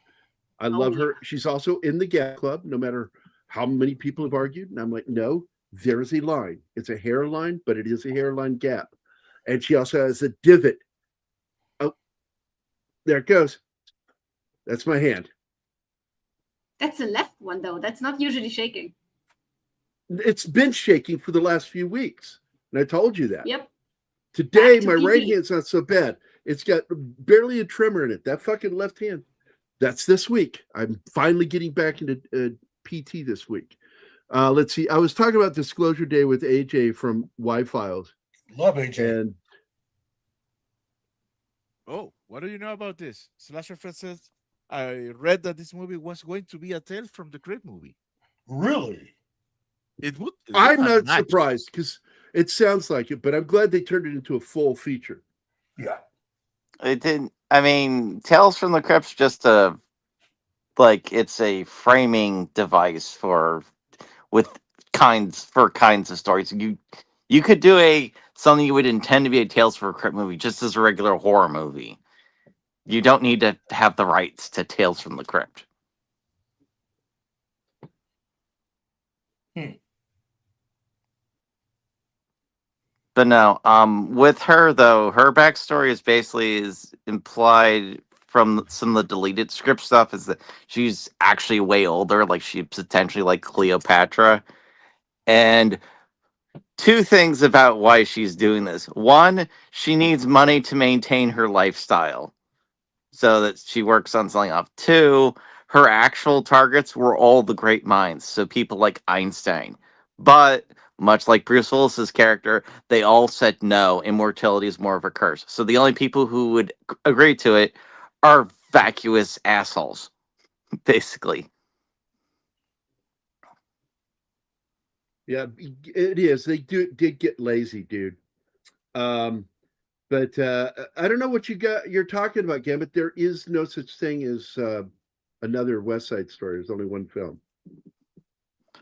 I love her. She's also in the Gap Club, no matter how many people have argued. And I'm like, no, there is a line. It's a hairline, but it is a hairline gap. And she also has a divot. Oh, there it goes. That's my hand. That's the left one, though. That's not usually shaking. It's been shaking for the last few weeks. And I told you that. Yep. Today, Back to my right PT. hand's not so bad. It's got barely a tremor in it. That fucking left hand. That's this week. I'm finally getting back into PT this week. Let's see. I was talking about Disclosure Day with AJ from Y-Files. Love AJ. And Oh, what do you know about this? Slasher Fred says, I read that this movie was going to be a Tales from the Crypt movie. Really? It would. I'm not surprised because it sounds like it, but I'm glad they turned it into a full feature. Yeah. It didn't. I mean, Tales from the Crypt's just it's a framing device for kinds of stories. You could do something you would intend to be a Tales from a Crypt movie just as a regular horror movie. You don't need to have the rights to Tales from the Crypt. But no, with her though, her backstory is implied from some of the deleted script stuff is that she's actually way older, like she's potentially like Cleopatra. And two things about why she's doing this. One, she needs money to maintain her lifestyle, so that she works on something off. Two, her actual targets were all the great minds, so people like Einstein. But much like Bruce Willis's character, they all said no, immortality is more of a curse. So the only people who would agree to it are vacuous assholes, basically. Yeah, it is. They did get lazy, dude. But I don't know what you're talking about, Gambit. There is no such thing as another West Side Story. There's only one film.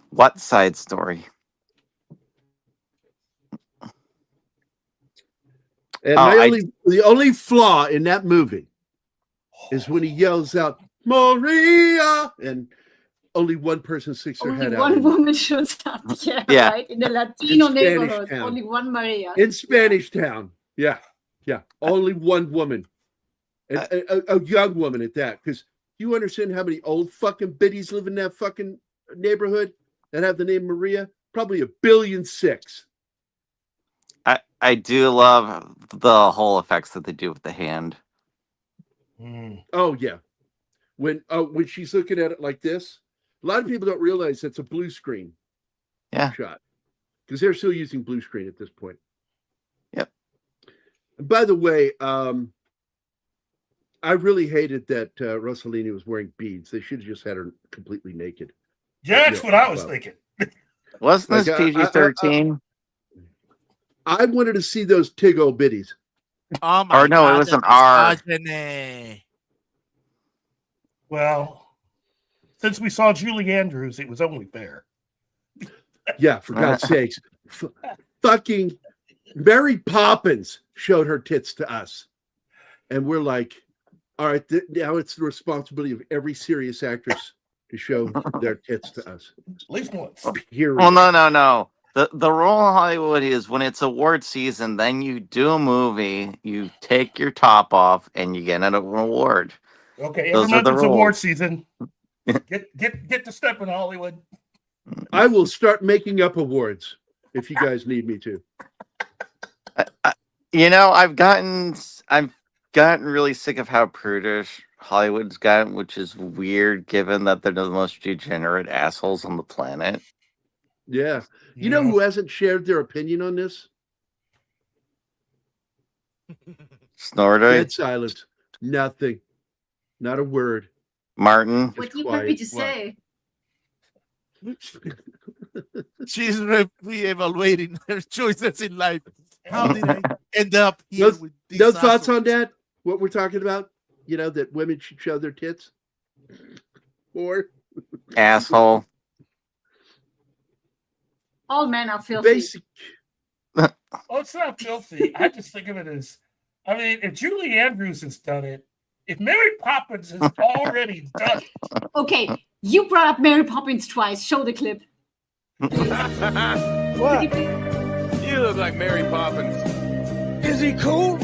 What Side Story? And the only flaw in that movie is when he yells out, Maria! And only one person sticks their head out. Only one woman shows up. Yeah, right? In the Latino neighborhood. Town. Only one Maria. In Spanish Town. Yeah. Only one woman. A young woman at that. Because you understand how many old fucking biddies live in that fucking neighborhood that have the name Maria? Probably 1.6 billion. I do love the whole effects that they do with the hand. Oh yeah, when she's looking at it like this, a lot of people don't realize that's a blue screen. Shot because they're still using blue screen at this point. Yep. And by the way, I really hated that Rossellini was wearing beads. They should have just had her completely naked. Yeah, that's what I was thinking. Wasn't this PG-13? I wanted to see those Tiggo biddies. Oh my or no, God, it was an R. Well, since we saw Julie Andrews, it was only fair. Yeah, for God's sakes. Fucking Mary Poppins showed her tits to us. And we're like, all right, now it's the responsibility of every serious actress to show their tits to us. At least once. Period. Well, no. The rule in Hollywood is when it's award season, then you do a movie, you take your top off, and you get an award. Okay, Those every are month the it's award rules. season. Get to step in Hollywood. I will start making up awards if you guys need me to. I've gotten really sick of how prudish Hollywood's gotten, which is weird given that they're the most degenerate assholes on the planet. Yeah. You know who hasn't shared their opinion on this? Snorter, Dead silence. Nothing. Not a word. Martin. What It's do you want me quiet. to say? She's re-evaluating her choices in life. How did I end up here with these No thoughts assholes? on that? What we're talking about? That women should show their tits? Or Asshole. All men are filthy. basic. Oh, it's not filthy. I just think of it as, if Julie Andrews has done it, if Mary Poppins has already done it. Okay, you brought up Mary Poppins twice. Show the clip. What? You look like Mary Poppins. Is he cool?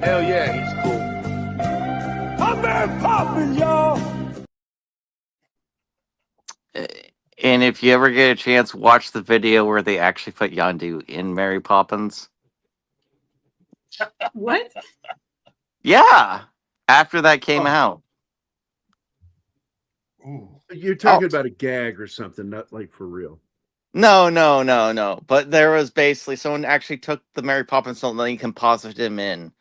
Hell yeah, he's cool. I'm Mary Poppins, y'all. And if you ever get a chance, watch the video where they actually put Yondu in Mary Poppins. What? Yeah. After that came out. Ooh. You're talking about a gag or something, not like for real. No. But there was basically someone actually took the Mary Poppins film and then composited him in.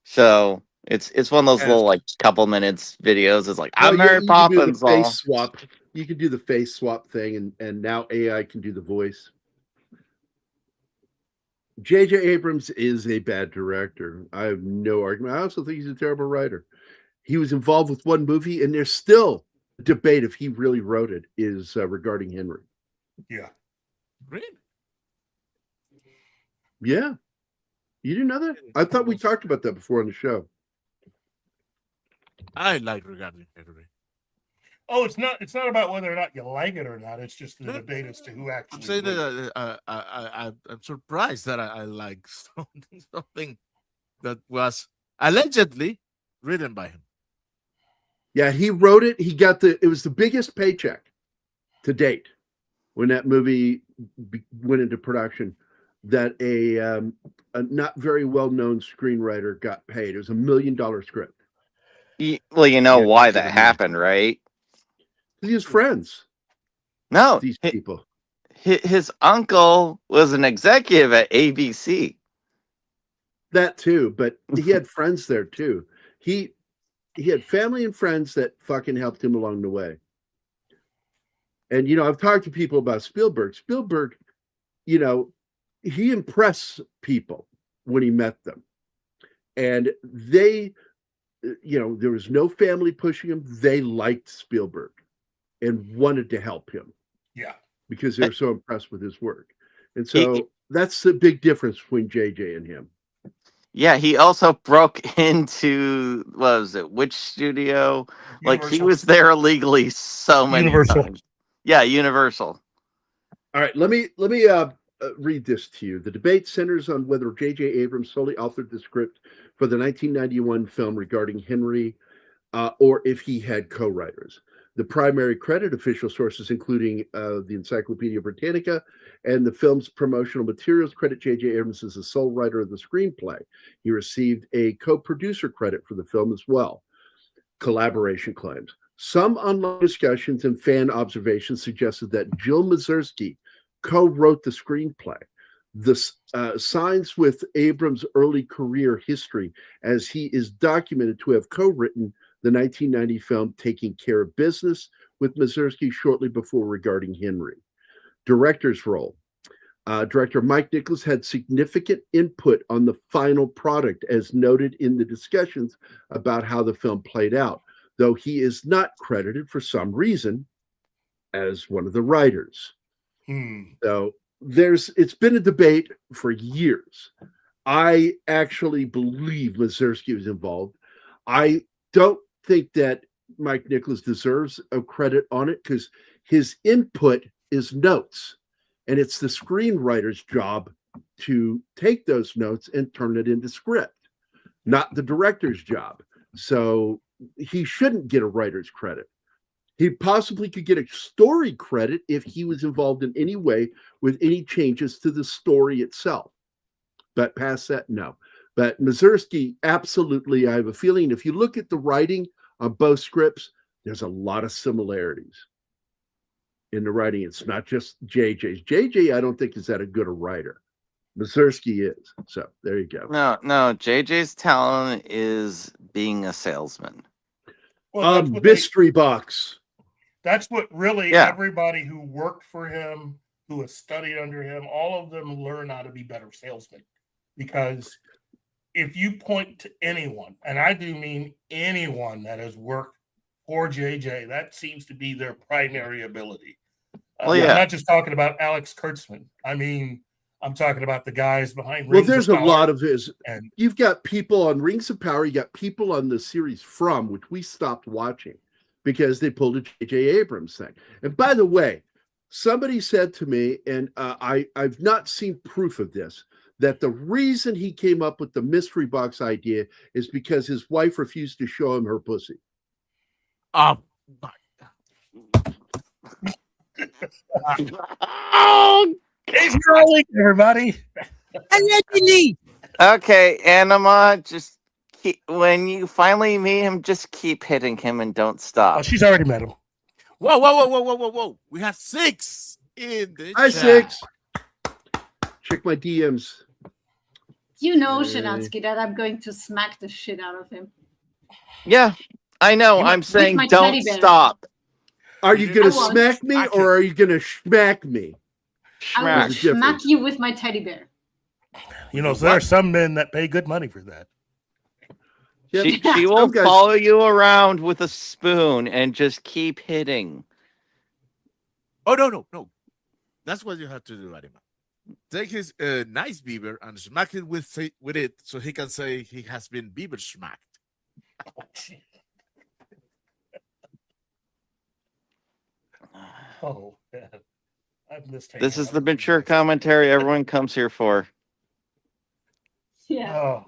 So it's one of those little couple minutes videos. It's like I'm Mary Poppins. You can do the face swap. You can do the face swap thing, and now AI can do the voice. J.J. Abrams is a bad director. I have no argument. I also think he's a terrible writer. He was involved with one movie, and there's still a debate if he really wrote it, is regarding Henry. Yeah. Really? Yeah. You didn't know that? I thought we talked about that before on the show. I like regarding Henry. Oh, it's not about whether or not you like it or not. It's just the debate as to who actually. I'm saying that I'm surprised that I like something that was allegedly written by him. Yeah, he wrote it. It was the biggest paycheck to date when that movie went into production that a not very well-known screenwriter got paid. It was $1 million script. Well, you know why that happened, right? He was friends. No, These people. His uncle was an executive at ABC. That too, but he had friends there too. He had family and friends that fucking helped him along the way. And I've talked to people about Spielberg. Spielberg, he impressed people when he met them. And they, there was no family pushing him. They liked Spielberg and wanted to help him. Yeah. Because they were so impressed with his work. And so that's the big difference between JJ and him. Yeah, he also broke into, what was it, which studio? Universal. Like, he was there illegally so many times. Yeah, Universal. All right, let me read this to you. The debate centers on whether J.J. Abrams solely authored the script for the 1991 film regarding Henry, or if he had co-writers. The primary credit, official sources including the Encyclopedia Britannica and the film's promotional materials, credit J.J. Abrams as the sole writer of the screenplay. He received a co-producer credit for the film as well. Collaboration claims. Some online discussions and fan observations suggested that Jill Mazursky co-wrote the screenplay. This signs with Abrams' early career history, as he is documented to have co-written the 1990 film Taking Care of Business with Mazursky shortly before regarding Henry. Director's role. Director Mike Nichols had significant input on the final product, as noted in the discussions about how the film played out, though he is not credited for some reason as one of the writers. So it's been a debate for years. I actually believe Mazursky was involved. I don't think that Mike Nichols deserves a credit on it because his input is notes, and it's the screenwriter's job to take those notes and turn it into script, not the director's job. So he shouldn't get a writer's credit. He possibly could get a story credit if he was involved in any way with any changes to the story itself. But past that, no. But Mazursky, absolutely, I have a feeling if you look at the writing on both scripts, there's a lot of similarities in the writing. It's not just JJ's. JJ, I don't think is that a good a writer. Mazursky is. So there you go. No, JJ's talent is being a salesman. Well, mystery box. That's what really everybody who worked for him, who has studied under him, all of them learn how to be better salesmen. Because if you point to anyone, and I do mean anyone that has worked for JJ, that seems to be their primary ability. I'm not just talking about Alex Kurtzman. I mean, I'm talking about the guys behind Rings there's of a Power. lot of his. And you've got people on Rings of Power. You got people on the series From, which we stopped watching because they pulled a J.J. Abrams thing. And by the way, somebody said to me, and I've not seen proof of this, that the reason he came up with the mystery box idea is because his wife refused to show him her pussy. Oh, he's rolling, everybody. Okay, Anima, just when you finally meet him, just keep hitting him and don't stop. Oh, she's already met him. Whoa. We have 6 in the Hi, chat. 6. Check my DMs. You know, Shanatsky, that I'm going to smack the shit out of him. Yeah, I know. I'm saying don't stop. Are you going to smack me or are you going to smack me? I will smack you with my teddy bear. You know, so there are some men that pay good money for that. She will follow you around with a spoon and just keep hitting. Oh, no. That's what you have to do, Arima. Take his nice beaver and smack it with it so he can say he has been beaver smacked. Oh, man. I've missed This is the mature commentary everyone comes here for. Yeah. Oh.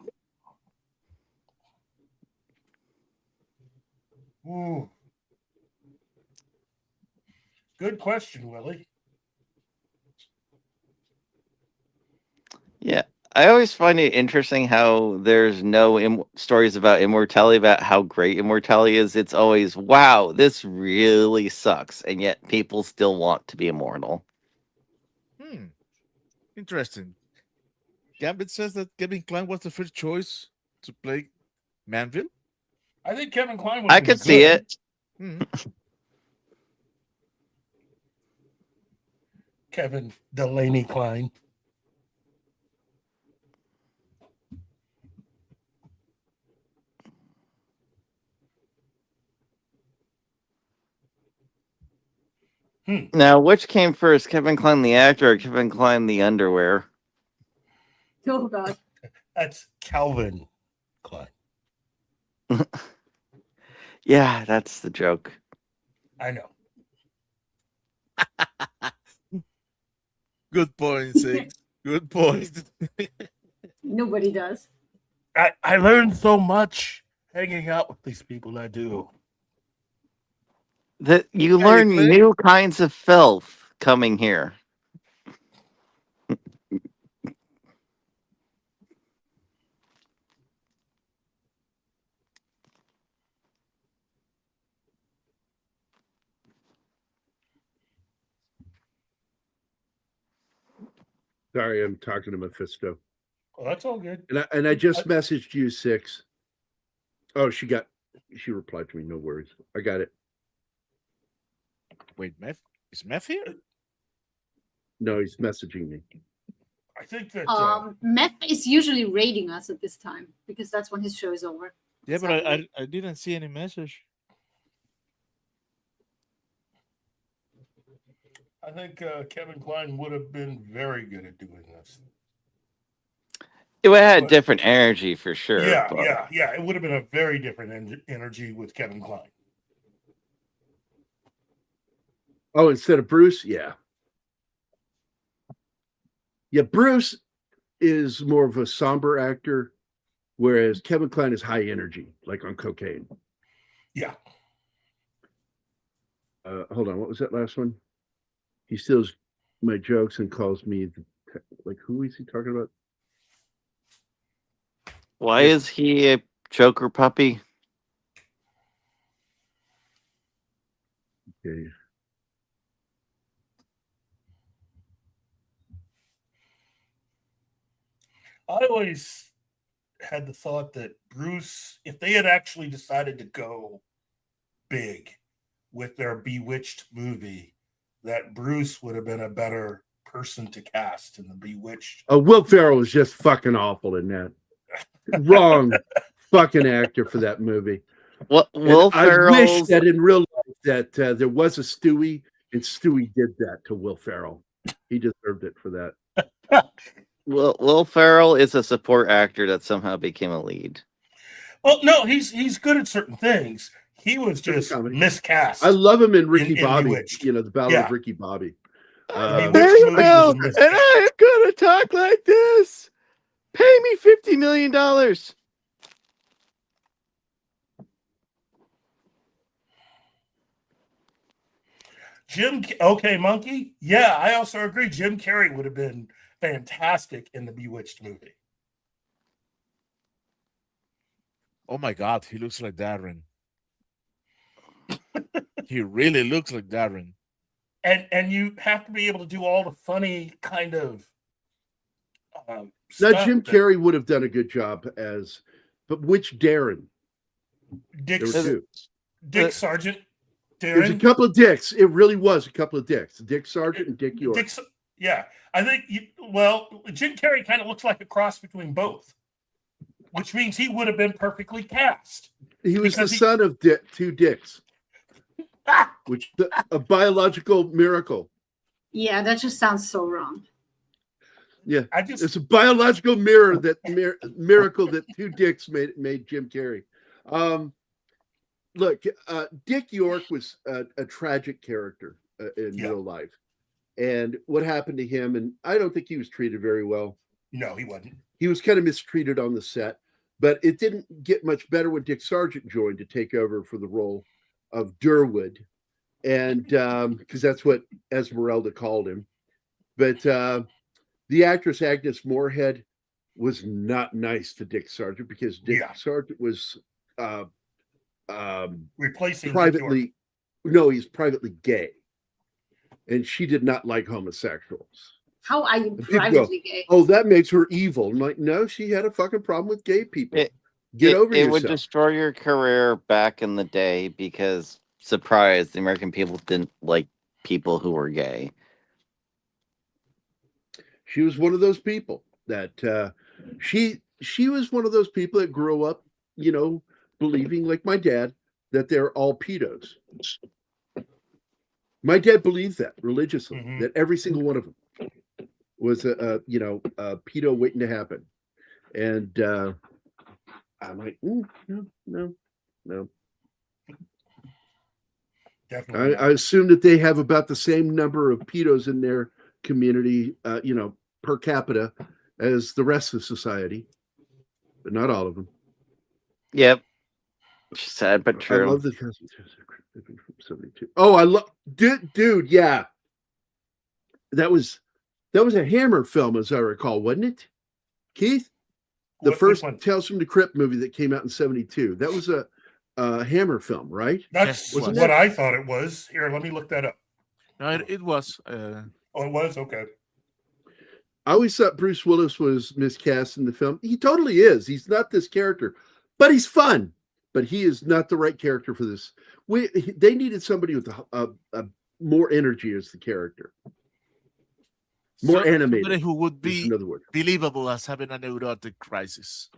Ooh. Good question, Willie. Yeah, I always find it interesting how there's no stories about immortality, about how great immortality is. It's always, wow, this really sucks, and yet people still want to be immortal. Interesting. Gambit says that Kevin Kline was the first choice to play Manville. I think Kevin Kline would. I could see it. Kevin Delaney Kline. Now, which came first, Kevin Kline the actor or Kevin Kline the underwear? Oh, God. That's Calvin Klein. Yeah, that's the joke. I know. Good point, Six. Good point. Nobody does. I learned so much hanging out with these people. I do. That you learn new kinds of filth coming here. Sorry, I'm talking to Mephisto. Well, that's all good. And I just messaged you, 6. Oh, she replied to me. No worries. I got it. Wait, Meth? Is Meth here? No, he's messaging me. I think that Meth is usually raiding us at this time because that's when his show is over. Yeah, but I didn't see any message. I think Kevin Kline would have been very good at doing this. It would have had different energy for sure. Yeah. It would have been a very different energy with Kevin Kline. Oh, instead of Bruce, yeah. Yeah, Bruce is more of a somber actor, whereas Kevin Kline is high energy, like on cocaine. Yeah. Hold on, what was that last one? He steals my jokes and calls me like, who is he talking about? Why is he a Joker puppy? Okay. I always had the thought that Bruce, if they had actually decided to go big with their Bewitched movie, that Bruce would have been a better person to cast in the Bewitched. Will Ferrell was just fucking awful in that. Wrong fucking actor for that movie. Well, Will Ferrell. I wish that in real life that there was a Stewie, and Stewie did that to Will Ferrell. He deserved it for that. Will Ferrell is a support actor that somehow became a lead. Well, no, he's good at certain things. He was just miscast. I love him in Ricky Bobby. Bewitched. You know, the Battle of Ricky Bobby. Very well, and I'm gonna talk like this. Pay me $50 million. Okay, Monkey. Yeah, I also agree. Jim Carrey would have been fantastic in the Bewitched movie. Oh my God, he looks like Darren. He really looks like Darren. And you have to be able to do all the funny kind of now Jim Carrey would have done a good job as, but which Darren? Dick Sargent. Darren. There's a couple of dicks. It really was a couple of dicks. Dick Sargent and Dick York. Yeah, I think. Jim Carrey kind of looks like a cross between both, which means he would have been perfectly cast. He was the son of two dicks, which a biological miracle. Yeah, that just sounds so wrong. Yeah, it's a biological miracle that two dicks made Jim Carrey. Look, Dick York was a tragic character in real life, and what happened to him, and I don't think he was treated very well. No, he wasn't. He was kind of mistreated on the set, but it didn't get much better when Dick Sargent joined to take over for the role of Durwood, and because that's what Esmeralda called him. But the actress Agnes Moorehead was not nice to Dick Sargent because Dick Sargent was replacing privately. No, he's privately gay, and she did not like homosexuals. How are you privately gay? Oh, that makes her evil. I'm like, no, she had a fucking problem with gay people. Get over yourself. It would destroy your career back in the day because, surprise, the American people didn't like people who were gay. She was one of those people that she was one of those people that grew up, you know, believing, like my dad, that they're all pedos. My dad believed that religiously, that every single one of them was a pedo waiting to happen. And I'm like, no. Definitely. I assume that they have about the same number of pedos in their community, per capita as the rest of society, but not all of them. Yep. Sad but true. I love the 72. Oh, I love dude, yeah. That was a Hammer film, as I recall, wasn't it? Keith? The first Tales from the Crypt movie that came out in 72. That was a Hammer film, right? That's what I thought it was. Here, let me look that up. No, it was. Oh, it was? Okay. I always thought Bruce Willis was miscast in the film. He totally is. He's not this character, but he's fun. But he is not the right character for this. They needed somebody with a more energy as the character. More animated. Somebody who would be believable as having a neurotic crisis.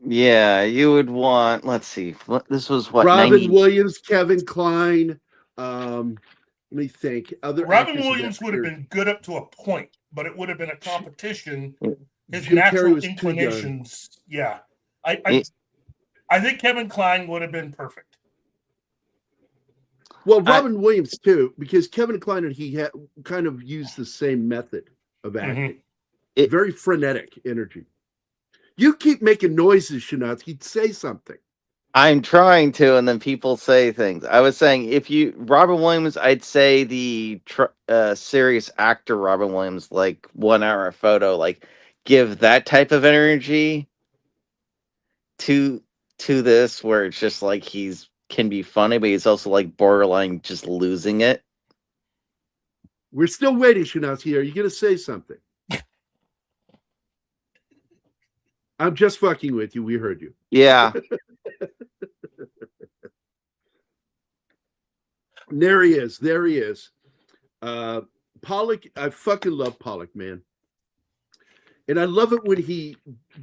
Yeah, you would want, let's see, this was what? Robin Williams, Kevin Kline. Let me think. Robin Williams would have been good up to a point, but it would have been a competition. His Jim natural inclinations. Yeah. I think Kevin Kline would have been perfect. Well, Robin Williams too, because Kevin Kline and he kind of used the same method of acting. Very frenetic energy. You keep making noises, Shanatsky. Say something. I'm trying to, and then people say things. I was saying, Robin Williams, I'd say the serious actor Robin Williams, like 1 hour photo, like give that type of energy to this, where it's just like can be funny, but he's also like borderline just losing it. We're still waiting, Shanatsky. Are you going to say something? I'm just fucking with you. We heard you. Yeah. There he is. There he is. Pollock, I fucking love Pollock, man. And I love it when he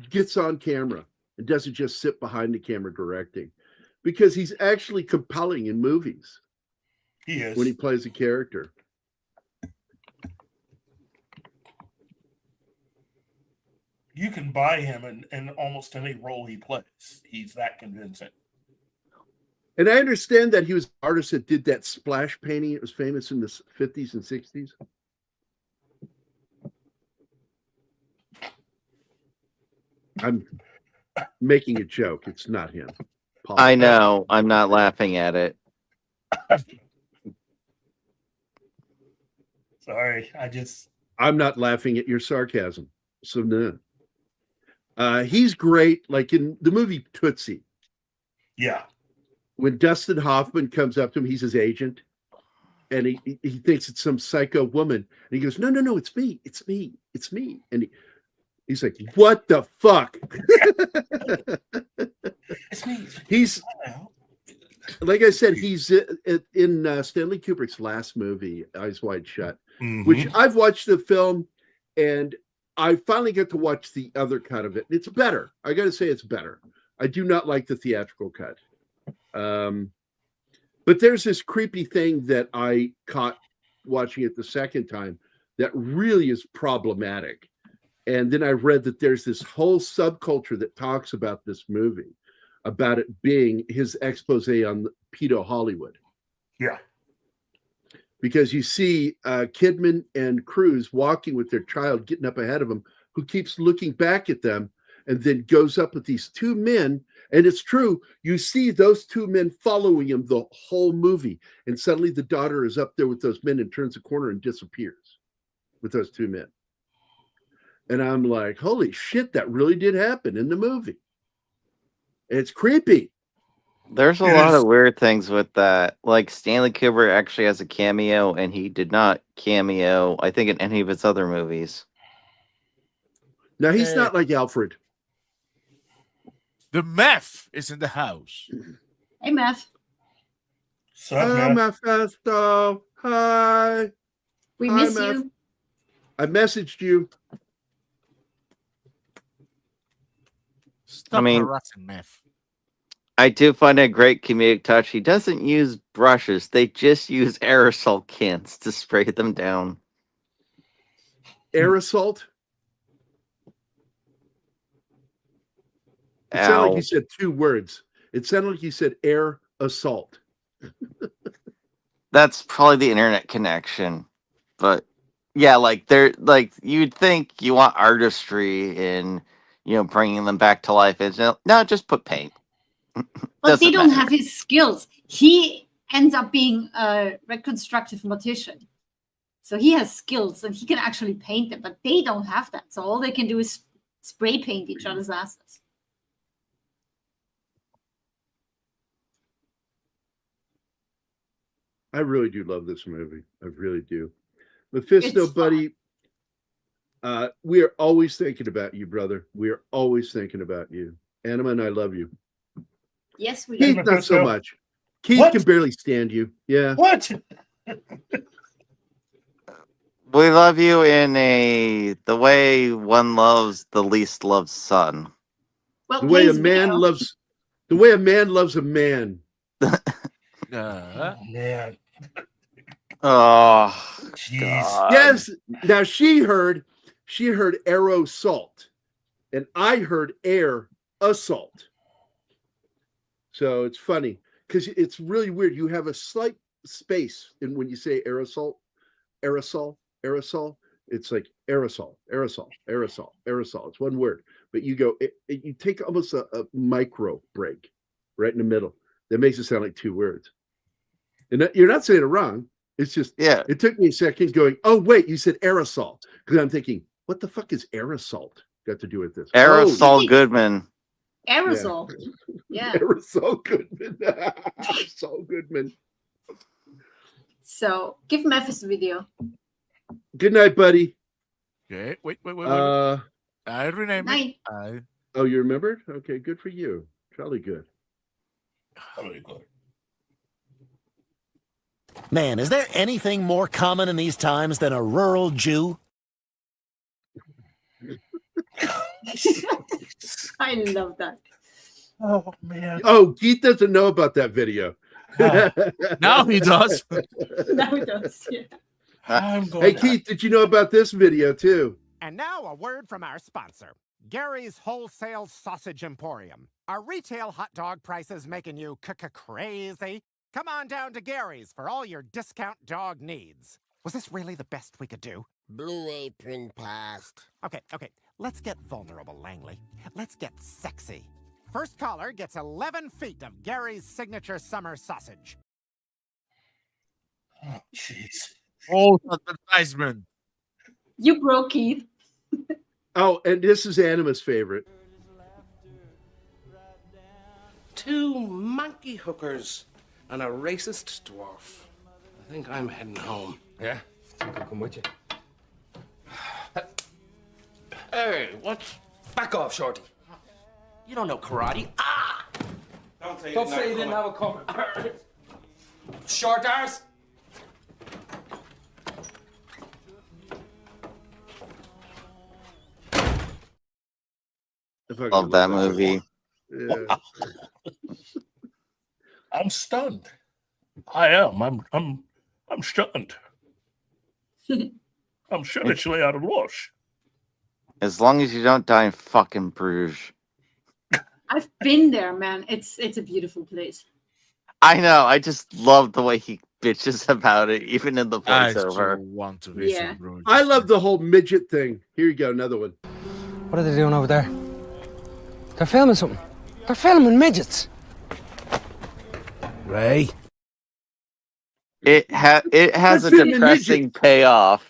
gets on camera and doesn't just sit behind the camera directing, because he's actually compelling in movies. He is. When he plays a character. You can buy him in almost any role he plays. He's that convincing. And I understand that he was an artist that did that splash painting. It was famous in the 50s and 60s. I'm making a joke. It's not him. Paul. I know. I'm not laughing at it. Sorry. I'm not laughing at your sarcasm. So no. He's great. Like in the movie Tootsie. Yeah. When Dustin Hoffman comes up to him, he's his agent, and he thinks it's some psycho woman, and he goes, "No, it's me, and he's like, "What the fuck?" It's me. He's like I said, he's in Stanley Kubrick's last movie, Eyes Wide Shut, which I've watched the film, and I finally get to watch the other cut of it. It's better. I got to say, it's better. I do not like the theatrical cut. But there's this creepy thing that I caught watching it the second time that really is problematic. And then I read that there's this whole subculture that talks about this movie, about it being his expose on pedo Hollywood. Yeah. Because you see Kidman and Cruise walking with their child, getting up ahead of him, who keeps looking back at them, and then goes up with these two men. And it's true. You see those two men following him the whole movie. And suddenly the daughter is up there with those men and turns a corner and disappears with those two men. And I'm like, holy shit, that really did happen in the movie. And it's creepy. There's a lot of weird things with that. Like Stanley Kubrick actually has a cameo, and he did not cameo, I think, in any of his other movies. Now, he's not like Alfred. The meth is in the house. Hey, Meth. Mephisto. Hi. We Hi, miss Meth. you. I messaged you. Stop I mean, harassing Meth. I do find a great comedic touch. He doesn't use brushes. They just use aerosol cans to spray them down. Aerosol? It sounded like you said two words. It sounded like you said air assault. That's probably the internet connection. But yeah, you'd think you want artistry in, bringing them back to life. It's no, just put paint. But they don't have his skills. He ends up being a reconstructive mortician. So he has skills and he can actually paint them, but they don't have that. So all they can do is spray paint each other's asses. I really do love this movie. I really do. Mephisto, buddy, we are always thinking about you, brother. We are always thinking about you. Anima and I love you. Yes, we Keith, do. not so much. Keith can barely stand you. Yeah. What? We love you in the way one loves the least loved son. Well, the way a man loves a man. Oh, man. Oh, jeez. Yes. Now she heard aerosol, and I heard air assault. So it's funny because it's really weird. You have a slight space. And when you say aerosol, it's like aerosol. It's one word. But you go, you take almost a micro break right in the middle. That makes it sound like two words. And you're not saying it wrong. It's just, it took me a second going, oh, wait, you said aerosol. Because I'm thinking, what the fuck is aerosol got to do with this? Aerosol Goodman. Aerosol. Yeah. Aerosol Goodman. Aerosol Goodman. So give Memphis a video. Good night, buddy. Okay, wait. I rename it. Oh, you remembered? Okay, good for you. Jolly good. Very good. Man, is there anything more common in these times than a rural Jew? I love that. Oh man. Oh, Keith doesn't know about that video. Now he does. Now he does. Yeah. Hey, Keith, did you know about this video too? And now a word from our sponsor, Gary's Wholesale Sausage Emporium. Are retail hot dog prices making you crazy? Come on down to Gary's for all your discount dog needs. Was this really the best we could do? Blue Apron passed. Okay. Let's get vulnerable, Langley. Let's get sexy. First caller gets 11 feet of Gary's signature summer sausage. Oh, jeez. Old advertisement. You broke Keith. Oh, and this is Anima's favorite. 2 monkey hookers and a racist dwarf. I think I'm heading home. Yeah? Think I'll come with you. Hey, what's... Back off, Shorty. You don't know karate. Ah! Don't say you didn't have a cover. Short arse. Love that movie. Yeah. I'm stunned. I am. I'm stunned. I'm seriously out of lush. As long as you don't die in fucking Bruges. I've been there, man. It's a beautiful place. I know. I just love the way he bitches about it, even in the I voiceover. still want to visit, Yeah. bro. I love the whole midget thing. Here you go, another one. What are they doing over there? They're filming something. They're filming midgets. Ray? It has a That's in the depressing midget. payoff.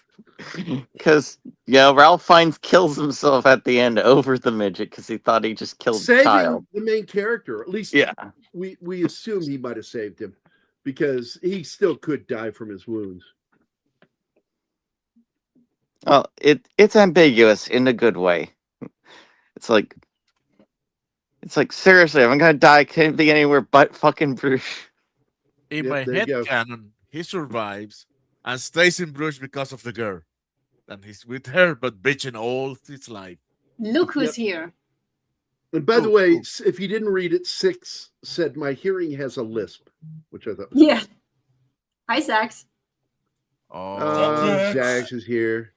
Because, Ralph Fiennes kills himself at the end over the midget because he thought he just killed the Saving child. the main character. At least Yeah. we assume he might have saved him because he still could die from his wounds. Well, it's ambiguous in a good way. It's like seriously, I'm gonna die. Can't be anywhere but fucking Bruges. In Yep, my there you head go. canon, he survives and stays in Bruges because of the girl. And he's with her, but bitching all his life. Look who's here. And by the Oh, way, oh. if you didn't read it, 6 said my hearing has a lisp, which I thought was Yeah. Hi, Sax. Oh, Zags is here.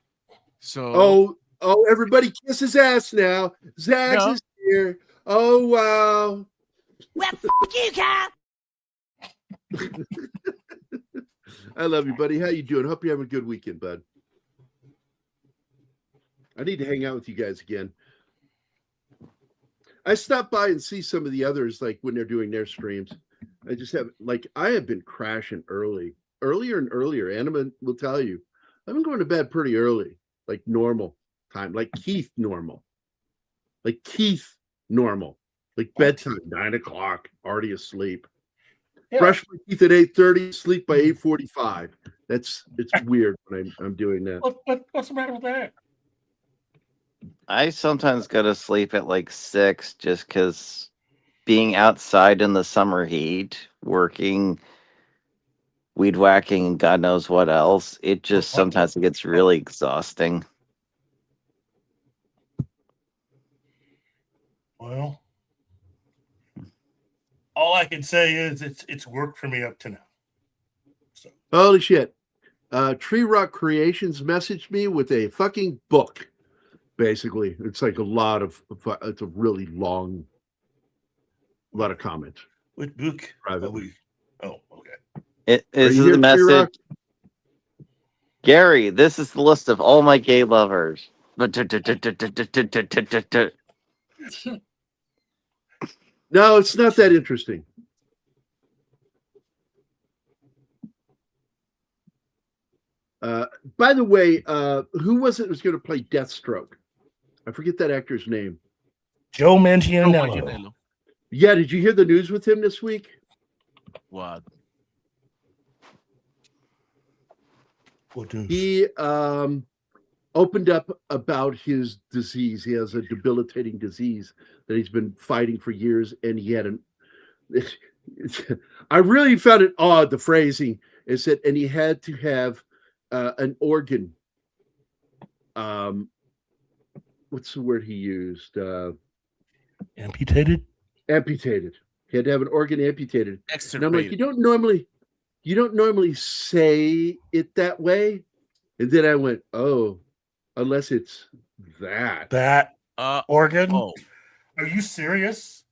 so Oh, everybody kiss his ass now. Zags No. is here. Oh, wow. Well, fuck you, Cal. I love you, buddy. How you doing? Hope you have a good weekend, bud. I need to hang out with you guys again. I stop by and see some of the others, like when they're doing their streams. I just have, I have been crashing earlier and earlier. Anima will tell you, I've been going to bed pretty early, like normal time, like Keith normal, like bedtime, 9 o'clock, already asleep. Yeah. Brush my teeth at 8:30, sleep by 8:45. It's weird when I'm doing that. What's the matter with that? I sometimes go to sleep at like 6 just because being outside in the summer heat, working, weed whacking, and God knows what else, it just sometimes it gets really exhausting. Well, all I can say is it's worked for me up to now. So Holy shit. Tree Rock Creations messaged me with a fucking book. Basically, it's like it's a really lot of comments. what book? Privately. Oh, okay. This is you the here, T-Rock? message. Gary, this is the list of all my gay lovers. No, it's not that interesting. By the way, who was it who was going to play Deathstroke? I forget that actor's name. Joe Manganiello. Yeah, did you hear the news with him this week? What? What news? He opened up about his disease. He has a debilitating disease that he's been fighting for years, and he had I really found it odd, the phrasing. It said, and he had to have an organ. What's the word he used? Amputated. Amputated. He had to have an organ amputated. Extirpated. And I'm like, you don't normally say it that way. And then I went, oh, unless it's that organ. Oh. Are you serious?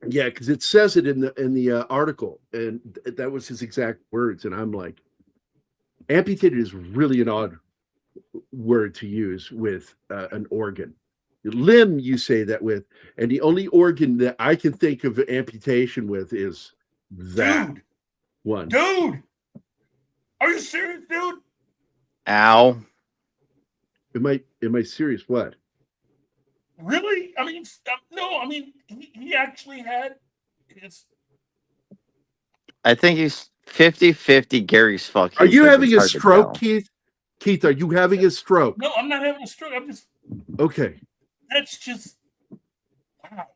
Yeah, because it says it in the article, and that was his exact words. And I'm like, amputated is really an odd word to use with an organ. Limb, you say that with, and the only organ that I can think of amputation with is that one. Dude, are you serious, dude? Ow. Am I serious? What? Really? I mean, no. I mean, he actually had his. I think he's 50-50 Gary's fucking. Are you having a hard to stroke, tell. Keith? Keith, are you having a stroke? No, I'm not having a stroke. I'm just. Okay. That's just. Wow.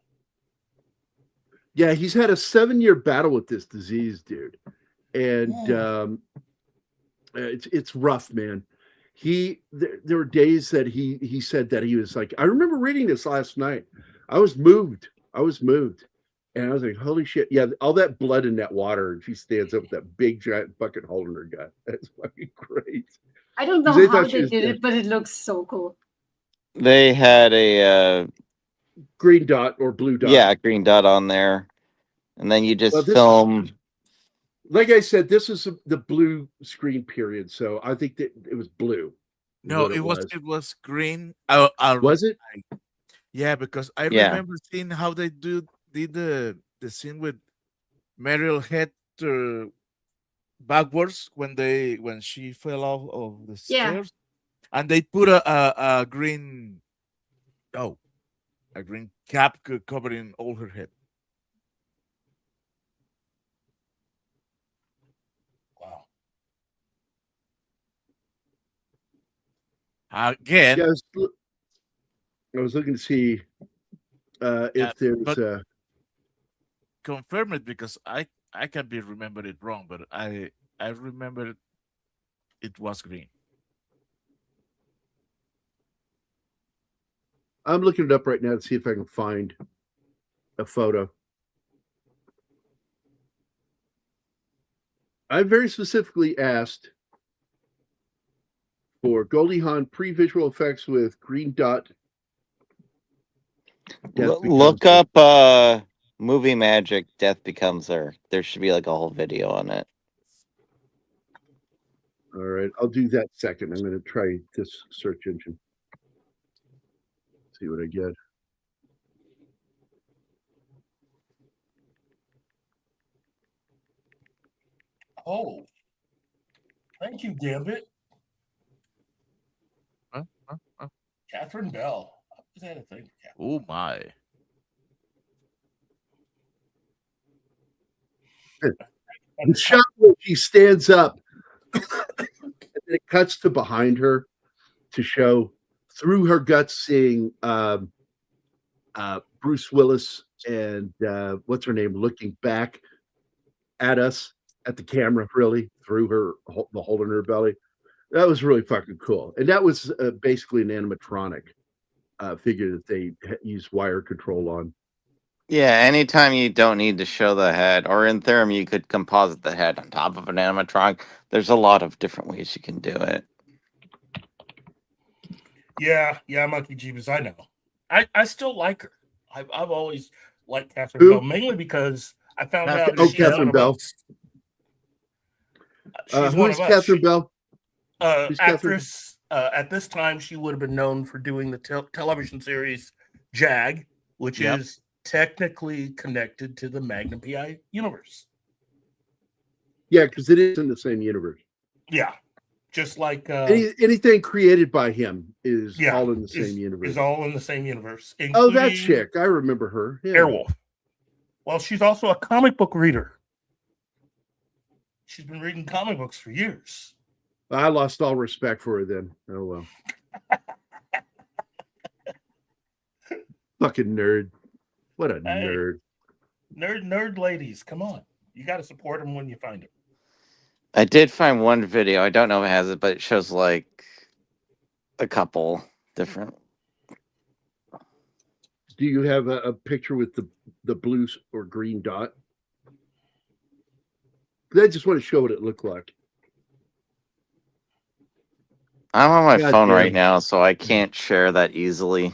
Yeah, he's had a 7-year battle with this disease, dude, and it's rough, man. There were days that he said that he was like, I remember reading this last night. I was moved, and I was like, holy shit, yeah, all that blood in that water, and she stands up with that big giant bucket hole in her gut. That's fucking great. I don't know how they did it, but it looks so cool. They had a green dot or blue dot. Yeah, green dot on there, and then you just film. Like I said, this is the blue screen period, so I think that it was blue. No, it was green. Was it? Yeah, because I remember seeing how they did the scene with Meryl head backwards when she fell off of the stairs, and they put a green cap covering all her head. Again, yeah, I was looking to see if there's confirm it, because I can be remembered it wrong, but I remember it was green. I'm looking it up right now to see if I can find a photo. I very specifically asked for Goldie Hawn pre-visual effects with green dot. Look up Movie Magic Death Becomes Her. There should be like a whole video on it. All right, I'll do that second. I'm going to try this search engine. See what I get. Oh, thank you, Gambit. Catherine Bell. Is that a thing? Oh my! The shot where she stands up, and then it cuts to behind her to show through her guts, seeing Bruce Willis and what's her name looking back at us at the camera, really through the hole in her belly. That was really fucking cool, and that was basically an animatronic figure that they used wire control on. Yeah, anytime you don't need to show the head, or in Theorem, you could composite the head on top of an animatronic. There's a lot of different ways you can do it. Yeah, Monkey Jeebus, I know. I still like her. I've always liked Catherine Bell, mainly because I found out Catherine Bell. She's one Who's of us. Catherine Bell? Who's Actress. At this time, she would have been known for doing the television series Jag, which is technically connected to the Magnum PI universe. Yeah, because it is in the same universe. Yeah, just like anything created by him is all in the same universe. Is all in the same universe. Oh, that chick! I remember her. Yeah. Airwolf. Well, she's also a comic book reader. She's been reading comic books for years. I lost all respect for her then. Oh well. Fucking nerd. What a nerd. Nerd ladies, come on. You got to support them when you find them. I did find one video. I don't know if it has it, but it shows like a couple different. Do you have a picture with the blue or green dot? I just want to show what it looked like. I'm on my phone right now, so I can't share that easily.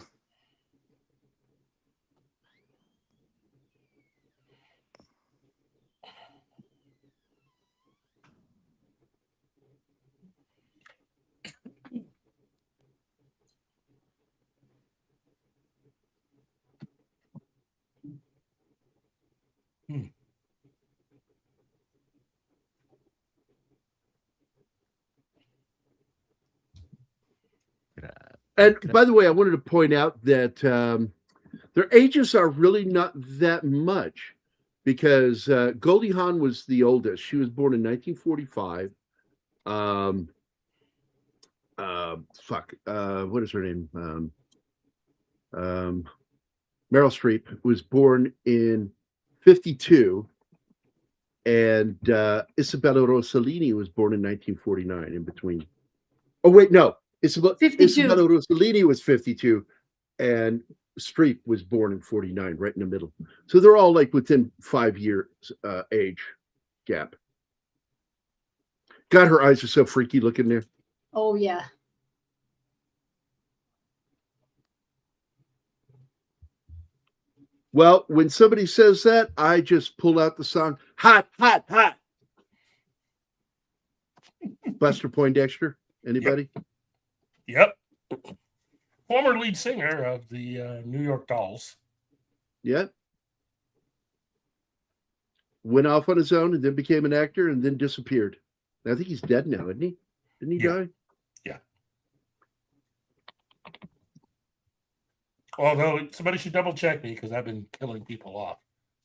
And by the way, I wanted to point out that their ages are really not that much, because Goldie Hawn was the oldest. She was born in 1945. What is her name? Meryl Streep was born in 52, and Isabella Rossellini was born in 1949. In between. Oh wait, no. Isabella Rossellini was 52, and Streep was born in 49, right in the middle. So they're all like within 5 years age gap. God, her eyes are so freaky looking there. Oh, yeah. Well, when somebody says that, I just pull out the song, Hot, Hot, Hot. Buster Poindexter, anybody? Yep. Former lead singer of the New York Dolls. Yep. Went off on his own and then became an actor and then disappeared. I think he's dead now, isn't he? Didn't he die? Yeah. Although somebody should double check me because I've been killing people off.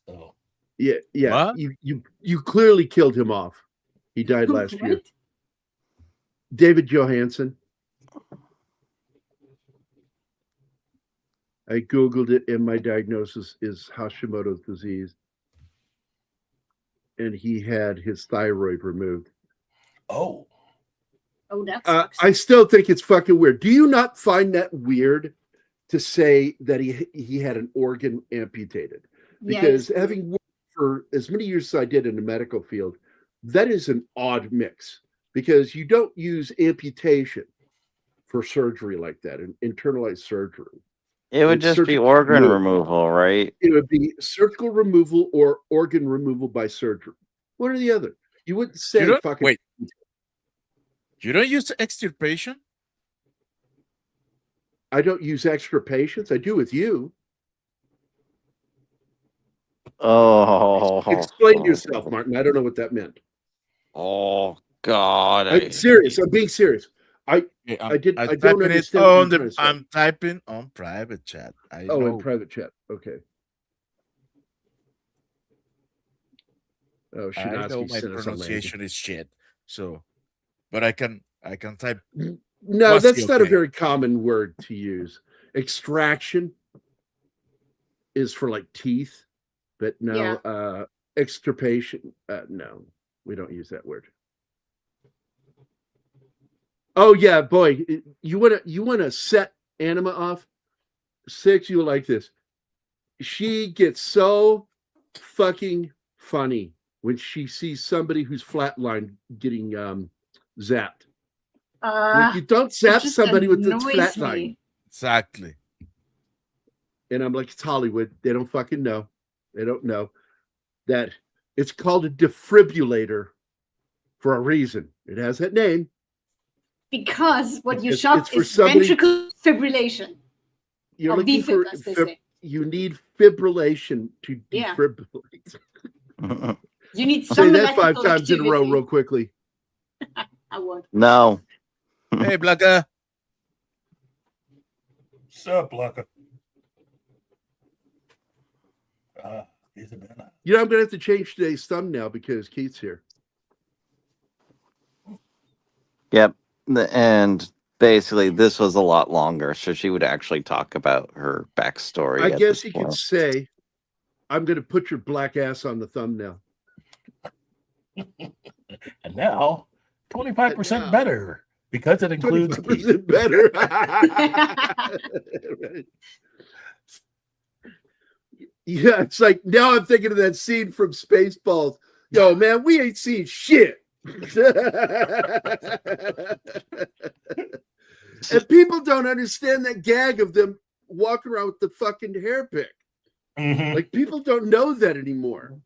So yeah. What? You clearly killed him off. He died last year. David Johansen. I Googled it, and my diagnosis is Hashimoto's disease. And he had his thyroid removed. Oh. Oh, that sucks. I still think it's fucking weird. Do you not find that weird to say that he had an organ amputated? Because having worked for as many years as I did in the medical field, that is an odd mix. Because you don't use amputation for surgery like that, an internalized surgery. It would just be organ removal, right? It would be surgical removal or organ removal by surgery. One or the other. You wouldn't say fucking. Wait. You don't use extirpation? I don't use extirpations. I do with you. Oh. Explain yourself, Martin. I don't know what that meant. Oh God. I'm serious. I'm being serious. I don't understand. I'm typing on private chat. In private chat. Okay. Oh, I know my pronunciation is shit. So, but I can type. No, that's not a very common word to use. Extraction is for like teeth, but no, extirpation. No, we don't use that word. Oh yeah, boy, you wanna set Anima off? Six, you like this. She gets so fucking funny when she sees somebody who's flatlined getting zapped. Like, you don't zap somebody with the flatline. Exactly. And I'm like, it's Hollywood. They don't fucking know. They don't know that it's called a defibrillator for a reason. It has that name. Because what you It's shot for is somebody- ventricular fibrillation. You're Or looking for VFib, as they say. you need fibrillation to Yeah. defibrillate. You need Say some that 5 electrical times in a row, activity. real quickly. I won't. No. Hey, Blanca. What's up, Blanca? Isabella. You know, I'm gonna have to change today's thumbnail because Keith's here. Yep. And basically, this was a lot longer, so she would actually talk about her backstory. I at guess this you point. could say, I'm gonna put your black ass on the thumbnail. And now, 25% better because it includes 25% better. Yeah, it's like now I'm thinking of that scene from Spaceballs. Yo, man, we ain't seen shit. And people don't understand that gag of them walking around with the fucking hair pick. Like people don't know that anymore.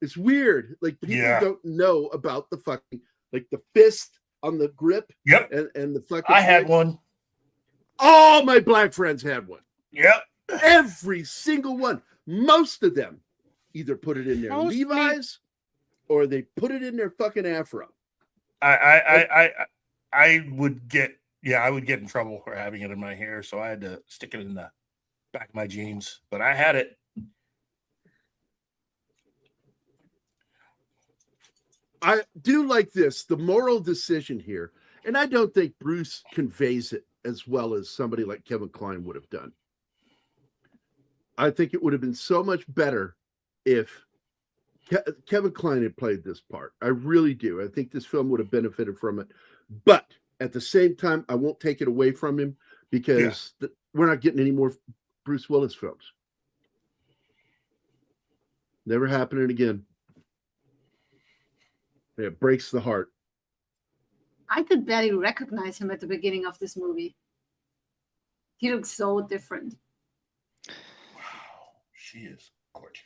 It's weird. Like people don't know about the fucking like the fist on the grip. Yep. And the fucking I had pick. one. All my black friends had one. Yep. Every single one. Most of them either put it in their Mostly. Levi's or they put it in their fucking afro. I would get I would get in trouble for having it in my hair, so I had to stick it in the back of my jeans. But I had it. I do like this, the moral decision here, and I don't think Bruce conveys it as well as somebody like Kevin Kline would have done. I think it would have been so much better if Kevin Kline had played this part. I really do. I think this film would have benefited from it. But at the same time, I won't take it away from him because we're not getting any more Bruce Willis films. Never happening again. It breaks the heart. I could barely recognize him at the beginning of this movie. He looks so different. She is gorgeous.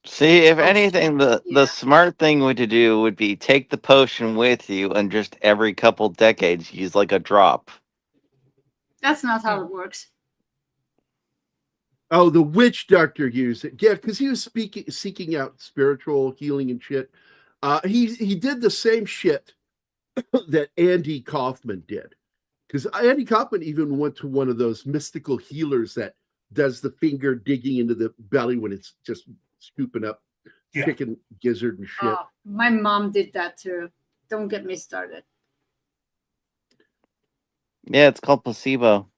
See, if anything, the smart thing to do would be take the potion with you and just every couple decades use like a drop. That's not how it works. Oh, the witch doctor used it. Yeah, because he was seeking out spiritual healing and shit. He did the same shit that Andy Kaufman did. Because Andy Kaufman even went to one of those mystical healers that does the finger digging into the belly when it's just scooping up chicken gizzard and shit. Oh, my mom did that too. Don't get me started. Yeah, it's called placebo.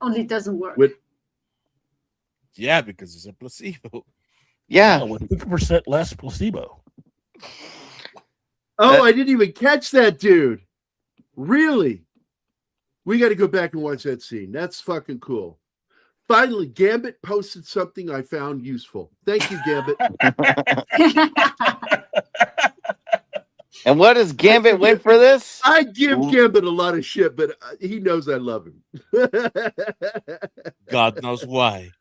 Only it doesn't work. Yeah, because it's a placebo. Yeah. With 50% less placebo. Oh, I didn't even catch that, dude. Really? We got to go back and watch that scene. That's fucking cool. Finally, Gambit posted something I found useful. Thank you, Gambit. And what does Gambit win for this? I give Gambit a lot of shit, but he knows I love him. God knows why.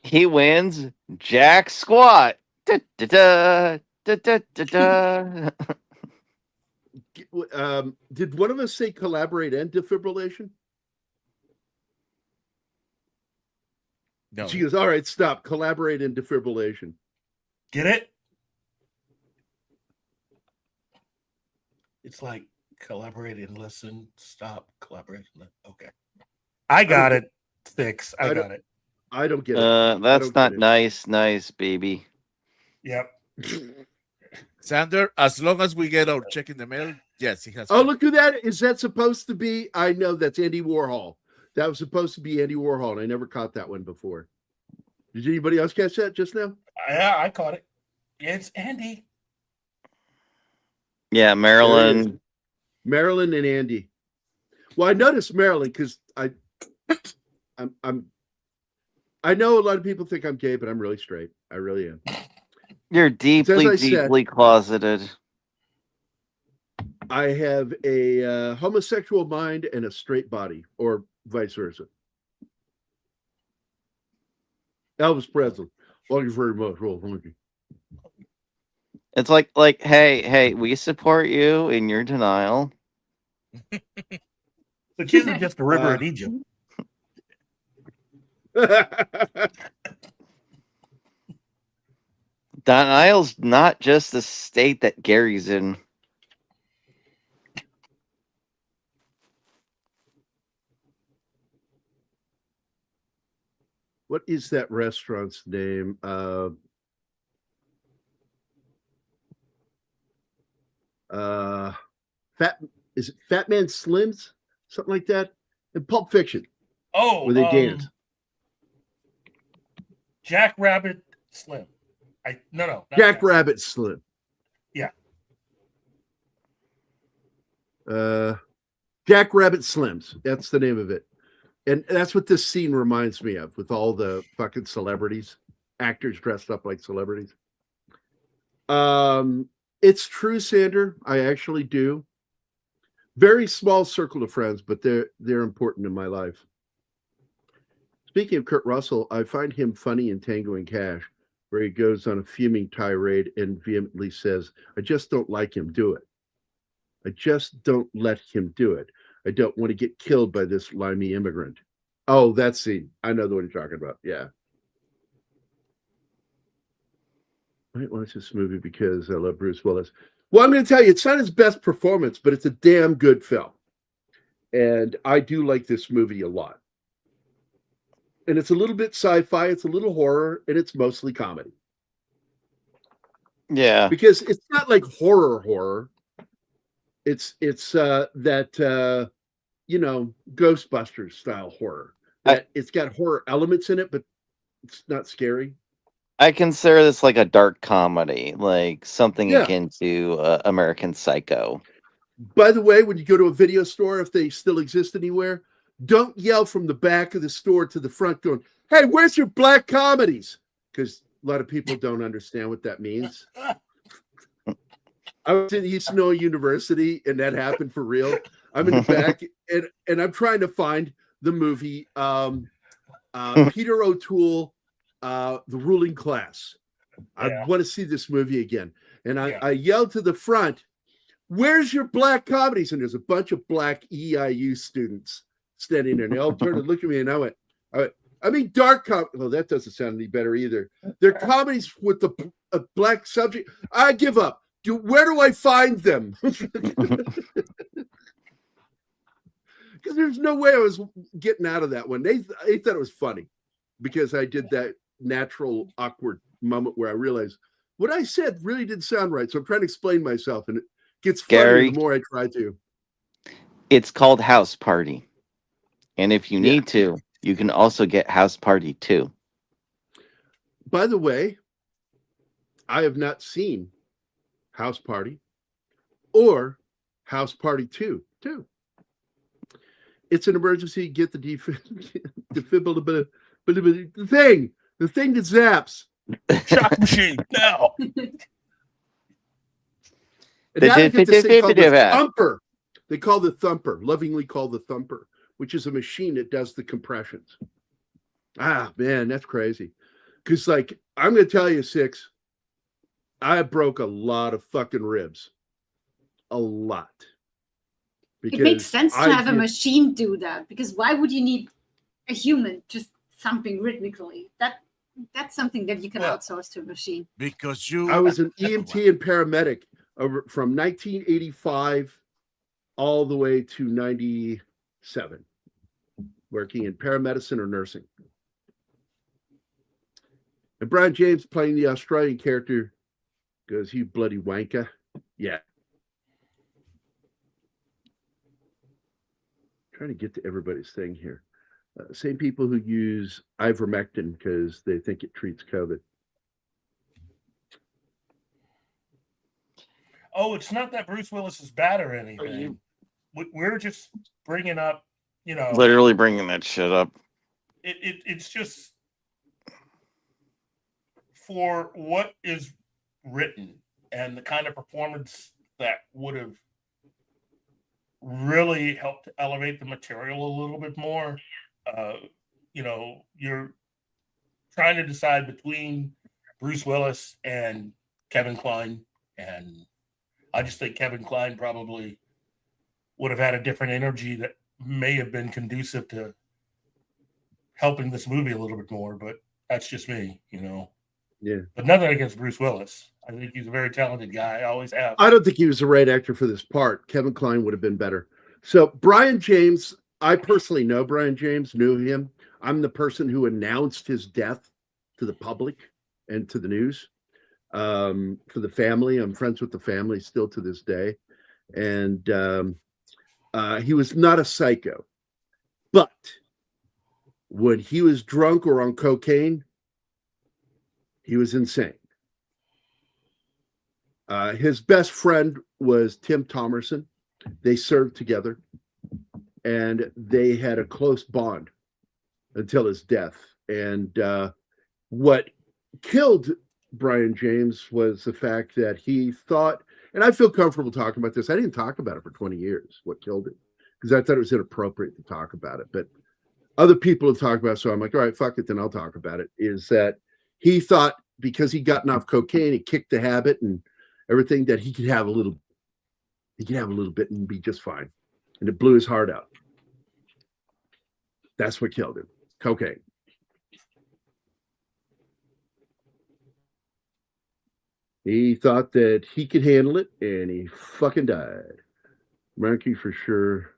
He wins Jack Squat. Da, da, da, da, da, da, da. Did one of us say collaborate and defibrillation? No. She goes, all right, stop. Collaborate and defibrillation. Get it? It's like collaborate and listen, stop, collaborate. Okay. I got it. Six. I got it. I don't get it. That's not nice, baby. Yep. Sander, as long as we get our check in the mail, yes, he has. Oh, look at that. Is that supposed to be? I know that's Andy Warhol. That was supposed to be Andy Warhol, and I never caught that one before. Did anybody else catch that just now? Yeah, I caught it. It's Andy. Yeah, Marilyn. Marilyn and Andy. Well, I noticed Marilyn because I know a lot of people think I'm gay, but I'm really straight. I really am. You're deeply closeted. I have a homosexual mind and a straight body, or vice versa. Elvis Presley. Thank you very much. Well, thank you. It's like, hey, we support you in your denial. Which isn't just a river in Egypt. Denial's not just the state that Gary's in. What is that restaurant's name? Is it Fat Man Slim's? Something like that? In Pulp Fiction. Oh, where they dance. Jack Rabbit Slim. No, not Jack Rabbit Slim. Yeah. Jack Rabbit Slims. That's the name of it. And that's what this scene reminds me of, with all the fucking celebrities, actors dressed up like celebrities. It's true, Sander. I actually do. Very small circle of friends, but they're important in my life. Speaking of Kurt Russell, I find him funny in Tango and Cash, where he goes on a fuming tirade and vehemently says, "I just don't like him do it. I just don't let him do it. I don't want to get killed by this limey immigrant." Oh, that scene. I know the one you're talking about. Yeah. I might watch this movie because I love Bruce Willis. Well, I'm going to tell you, it's not his best performance, but it's a damn good film. And I do like this movie a lot. And it's a little bit sci-fi, it's a little horror, and it's mostly comedy. Yeah. Because it's not like horror. It's that Ghostbusters style horror. It's got horror elements in it, but it's not scary. I consider this like a dark comedy, like something akin to American Psycho. By the way, when you go to a video store, if they still exist anywhere, don't yell from the back of the store to the front going, "Hey, where's your black comedies?" Because a lot of people don't understand what that means. I was at East Noah University, and that happened for real. I'm in the back, and I'm trying to find the movie Peter O'Toole, The Ruling Class. I want to see this movie again. And I yelled to the front, "Where's your black comedies?" And there's a bunch of black EIU students standing there. And they all turned and looked at me, and I went, I mean, dark comedy. Well, that doesn't sound any better either. They're comedies with a black subject. I give up. Where do I find them? Because there's no way I was getting out of that one. They thought it was funny because I did that natural, awkward moment where I realized what I said really didn't sound right. So I'm trying to explain myself, and it gets funnier the more I try to. It's called House Party. And if you need to, you can also get House Party 2. By the way, I have not seen House Party or House Party 2. It's an emergency. Get the defibrillator thing. The thing that zaps. Shock machine now. And now they get this thing called the thumper. They call the thumper, lovingly called the thumper, which is a machine that does the compressions. Ah, man, that's crazy. Because, like, I'm going to tell you, Six, I broke a lot of fucking ribs. A lot. It makes sense to have a machine do that, because why would you need a human just thumping rhythmically? That's something that you can outsource to a machine. Because I was an EMT and paramedic from 1985 all the way to 97, working in paramedicine or nursing. And Brian James playing the Australian character goes, "You bloody wanker." Yeah. Trying to get to everybody's thing here. Same people who use ivermectin because they think it treats COVID. Oh, it's not that Bruce Willis is bad or anything. We're just bringing up, literally bringing that shit up. It's just for what is written and the kind of performance that would have really helped to elevate the material a little bit more. You're trying to decide between Bruce Willis and Kevin Kline, And I just think Kevin Kline probably would have had a different energy that may have been conducive to helping this movie a little bit more, but that's just me, Yeah. But nothing against Bruce Willis. I think he's a very talented guy. I always have. I don't think he was the right actor for this part. Kevin Kline would have been better. So Brian James, I personally know Brian James, knew him. I'm the person who announced his death to the public and to the news. For the family, I'm friends with the family still to this day. And he was not a psycho. But when he was drunk or on cocaine, he was insane. His best friend was Tim Thomerson. They served together, and they had a close bond until his death. And what killed Brian James was the fact that he thought, and I feel comfortable talking about this. I didn't talk about it for 20 years, what killed it, because I thought it was inappropriate to talk about it. But other people have talked about it, so I'm like, all right, fuck it, then I'll talk about it, is that he thought because he'd gotten off cocaine, he kicked the habit and everything, that he could have a little bit and be just fine. And it blew his heart out. That's what killed him. Cocaine. He thought that he could handle it, and he fucking died. Marky for sure.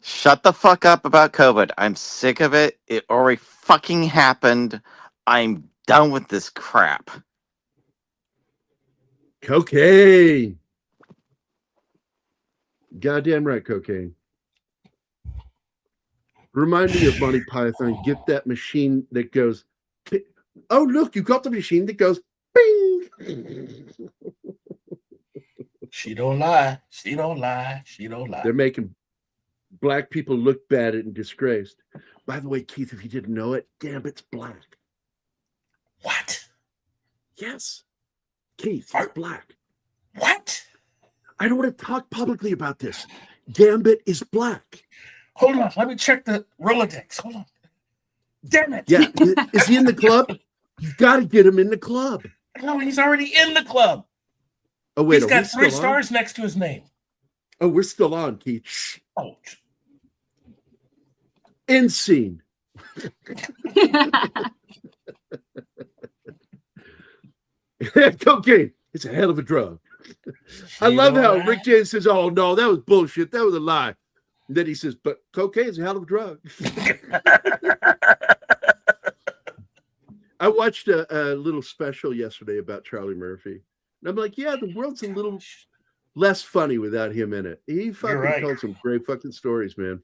Shut the fuck up about COVID. I'm sick of it. It already fucking happened. I'm done with this crap. Cocaine. Goddamn right, cocaine. Remind me of Monty Python. Get that machine that goes, oh, look, you got the machine that goes, bing. She don't lie. She don't lie. She don't lie. They're making black people look bad and disgraced. By the way, Keith, if you didn't know it, Gambit's black. What? Yes. Keith, he's black. What? I don't want to talk publicly about this. Gambit is black. Hold on. Let me check the Rolodex. Hold on. Damn it. Yeah. Is he in the club? You've got to get him in the club. No, he's already in the club. Oh, wait. He's got 3 stars next to his name. Oh, we're still on, Keith. Shh. Oh. End scene. Cocaine. It's a hell of a drug. I love how Rick James says, oh, no, that was bullshit. That was a lie. And then he says, but cocaine is a hell of a drug. I watched a little special yesterday about Charlie Murphy. And I'm like, yeah, the world's a little less funny without him in it. He fucking told some great fucking stories, man.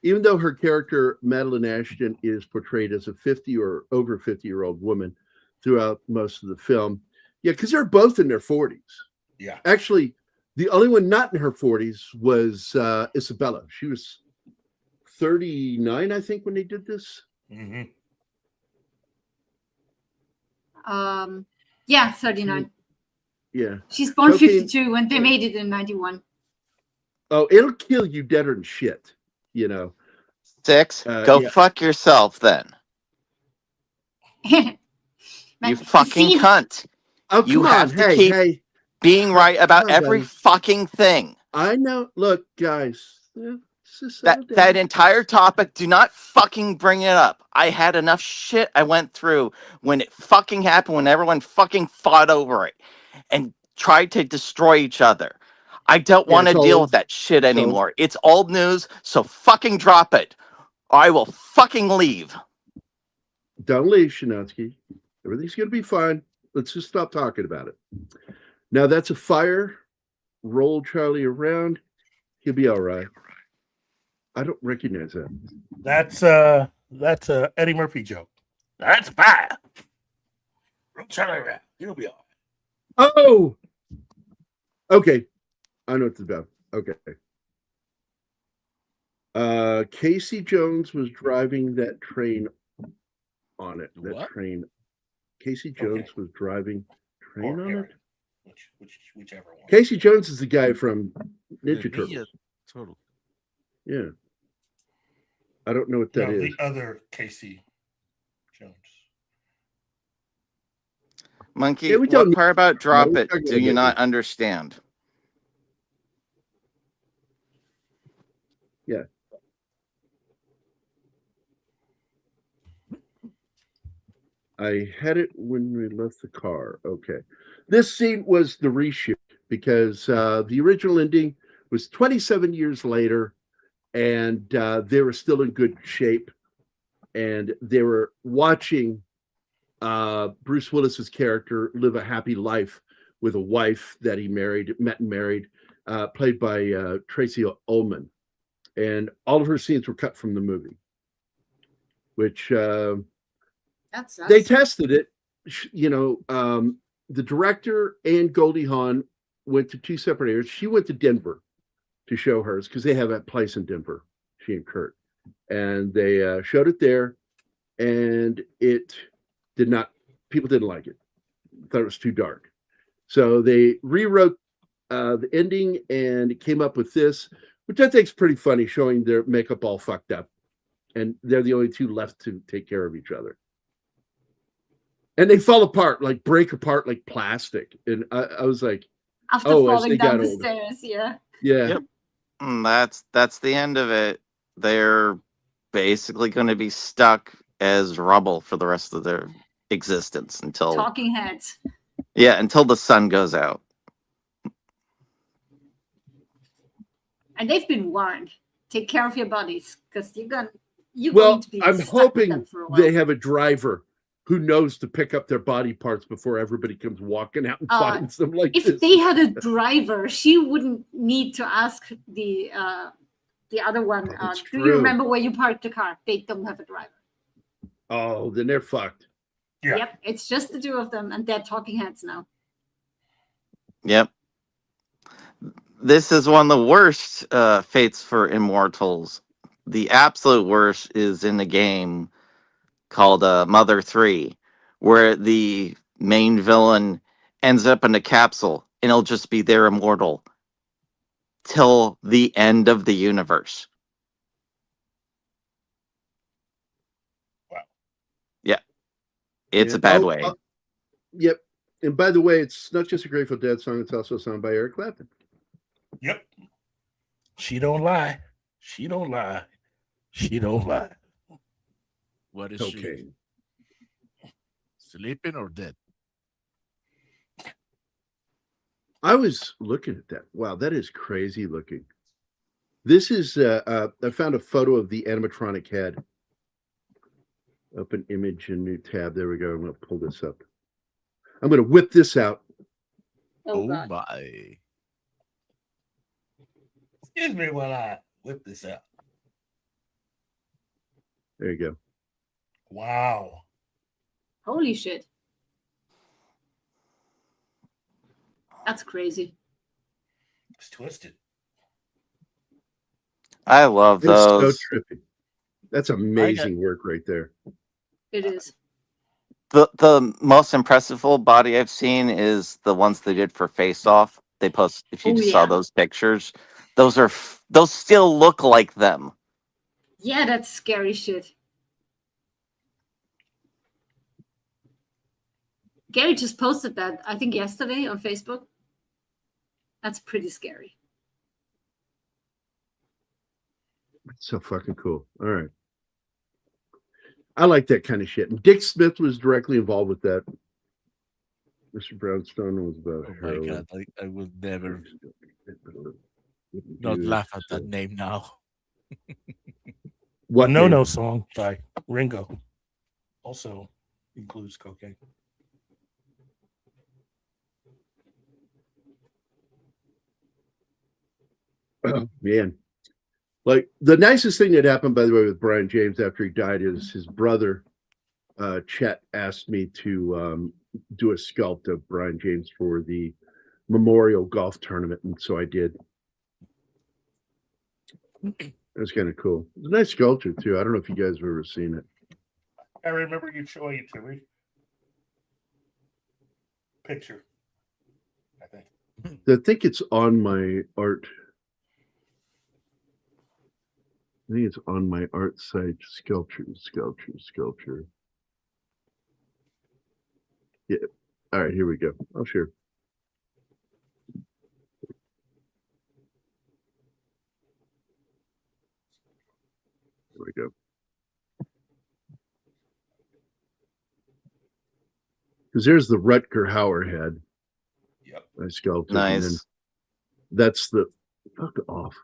Even though her character, Madeline Ashton, is portrayed as a 50 or over 50-year-old woman throughout most of the film. Yeah, because they're both in their 40s. Yeah. Actually, the only one not in her 40s was Isabella. She was 39, I think, when they did this. Mm-hmm. Yeah, 39. Yeah. She's born 52 when they made it in 91. Oh, it'll kill you deader than shit, you know. 6, go fuck yourself then. You fucking cunt. Oh, you have to hey, keep being right about every fucking thing. I know. Look, guys. That entire topic, do not fucking bring it up. I had enough shit I went through when it fucking happened, when everyone fucking fought over it and tried to destroy each other. I don't want to deal with that shit anymore. It's old news, so fucking drop it. Or I will fucking leave. Don't leave, Shinatsky. Everything's going to be fine. Let's just stop talking about it. Now, that's a fire. Roll Charlie around. He'll be all right. I don't recognize that. That's a Eddie Murphy joke. That's fire. Roll Charlie around. He'll be all right. Oh! Okay. I know what it's about. Okay. Casey Jones was driving that train on it. Train. Casey Jones was driving train on it. Whichever one. Casey Jones is the guy from Ninja Turtles. Yeah. I don't know what that is. The other Casey Jones. Monkey, Yeah, we what don't- part about drop we're it talking do about you not movies. understand? Yeah. I had it when we left the car. Okay. This scene was the reshoot because the original ending was 27 years later, and they were still in good shape. And they were watching Bruce Willis's character live a happy life with a wife that he met and married, played by Tracy Ullman. And all of her scenes were cut from the movie, which they tested it. The director and Goldie Hawn went to two separate areas. She went to Denver to show hers because they have a place in Denver, she and Kurt. And they showed it there, and it did not, people didn't like it. Thought it was too dark. So they rewrote the ending and came up with this, which I think is pretty funny, showing their makeup all fucked up. And they're the only two left to take care of each other. And they fall apart, like break apart like plastic. And I was like, After as falling they down got the older. stairs, yeah. Yeah. Yep. That's the end of it. They're basically going to be stuck as rubble for the rest of their existence until Talking heads. until the sun goes out. And they've been warned. Take care of your bodies, because you're going Well, to be I'm stuck with hoping them for a while. they have a driver who knows to pick up their body parts before everybody comes walking out and finds them like If this. they had a driver, she wouldn't need to ask the other one. That's Do you true. remember where you parked the car? They don't have a driver. Oh, then they're fucked. Yeah. Yep, it's just the two of them, and they're talking heads now. Yep. This is one of the worst fates for immortals. The absolute worst is in a game called Mother 3, where the main villain ends up in a capsule and he'll just be there immortal till the end of the universe. Wow. Yeah. It's Yeah. a bad way. Yep. And by the way, it's not just a Grateful Dead song, it's also a song by Eric Clapton. Yep. She don't lie. She don't lie. She don't lie. What is Okay. she? Sleeping or dead? I was looking at that. Wow, that is crazy looking. This is I found a photo of the animatronic head. Open image and new tab. There we go. I'm gonna pull this up. I'm gonna whip this out. Oh, God. My. Excuse me while I whip this out. There you go. Wow. Holy shit. That's crazy. It's twisted. I love It's so those. trippy. That's amazing work right there. It is. The most impressive full body I've seen is the ones they did for Face Off. They post if you Oh, just saw yeah. those pictures. Those still look like them. Yeah, that's scary shit. Gary just posted that, I think yesterday on Facebook. That's pretty scary. It's so fucking cool. All right. I like that kind of shit. And Dick Smith was directly involved with that. Mr. Brownstone was about Oh my heroin. God, I will never Wouldn't not do laugh it, at so- that name now. What No name? No song by Ringo also includes cocaine. Oh, man. Like the nicest thing that happened, by the way, with Brian James after he died is his brother, Chet, asked me to do a sculpt of Brian James for the Memorial Golf Tournament. And so I did. It was kind of cool. It's a nice sculpture, too. I don't know if you guys have ever seen it. I remember you showing it to me. Picture, I think. I think it's on my art. I think it's on my art site. Sculpture. Yeah. All right, here we go. Oh, sure. Here we go. Because there's the Rutger Hauer head. Yep. I sculpted. Nice. And then that's the fuck off.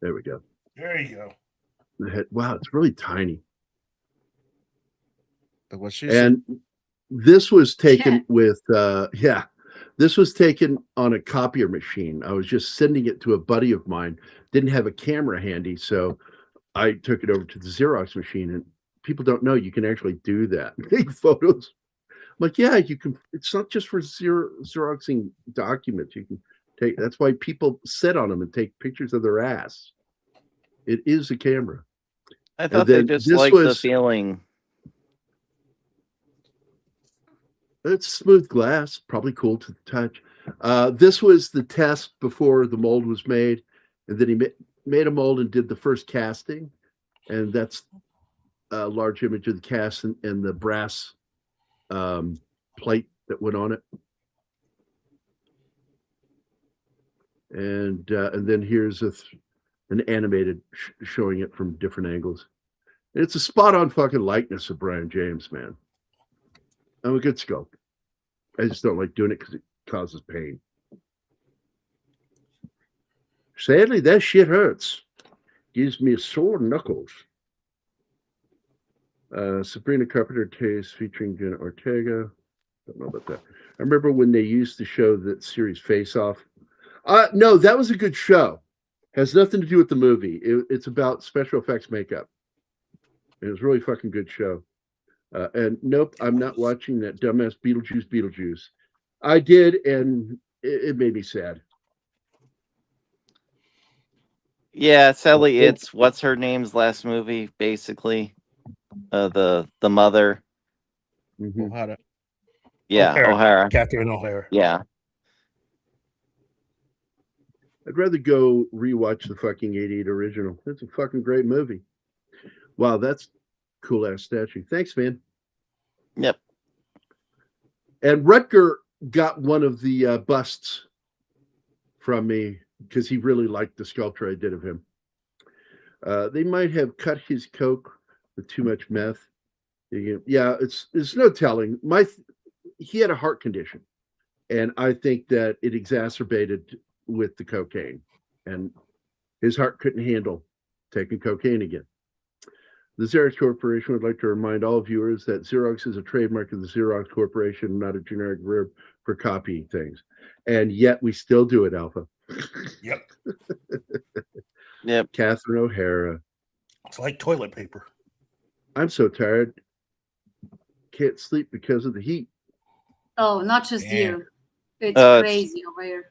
There we go. There you go. The head. Wow, it's really tiny. What she And this was taken with this was taken on a copier machine. I was just sending it to a buddy of mine, didn't have a camera handy, so I took it over to the Xerox machine. And people don't know you can actually do that. Take photos. I'm like, yeah, you can. It's not just for Xeroxing documents. You can take. That's why people sit on them and take pictures of their ass. It is a camera. I thought they just liked the feeling. It's smooth glass, probably cool to the touch. This was the test before the mold was made, and then he made a mold and did the first casting, and that's a large image of the cast and the brass plate that went on it. And then here's an animated showing it from different angles. And it's a spot-on fucking likeness of Brian James, man. I'm a good sculpt. I just don't like doing it because it causes pain. Sadly, that shit hurts. Gives me sore knuckles. Sabrina Carpenter Taste featuring Jenna Ortega. Don't know about that. I remember when they used to show that series Face Off. No, that was a good show. Has nothing to do with the movie. It's about special effects makeup. It was a really fucking good show. And nope, I'm not watching that dumbass Beetlejuice. I did, and it made me sad. Yeah, sadly, it's what's her name's last movie, basically. The mother. O'Hara. Yeah, O'Hara. Catherine O'Hara. Yeah. I'd rather go rewatch the fucking 88 original. It's a fucking great movie. Wow, that's cool ass statue. Thanks, man. Yep. And Rutger got one of the busts from me because he really liked the sculpture I did of him. They might have cut his coke with too much meth. Yeah, it's no telling. He had a heart condition, and I think that it exacerbated with the cocaine, and his heart couldn't handle taking cocaine again. The Xerox Corporation would like to remind all viewers that Xerox is a trademark of the Xerox Corporation, not a generic verb for copying things. And yet we still do it, Alpha. Yep. Yep. Catherine O'Hara. It's like toilet paper. I'm so tired. Can't sleep because of the heat. Oh, not just you. It's crazy over here.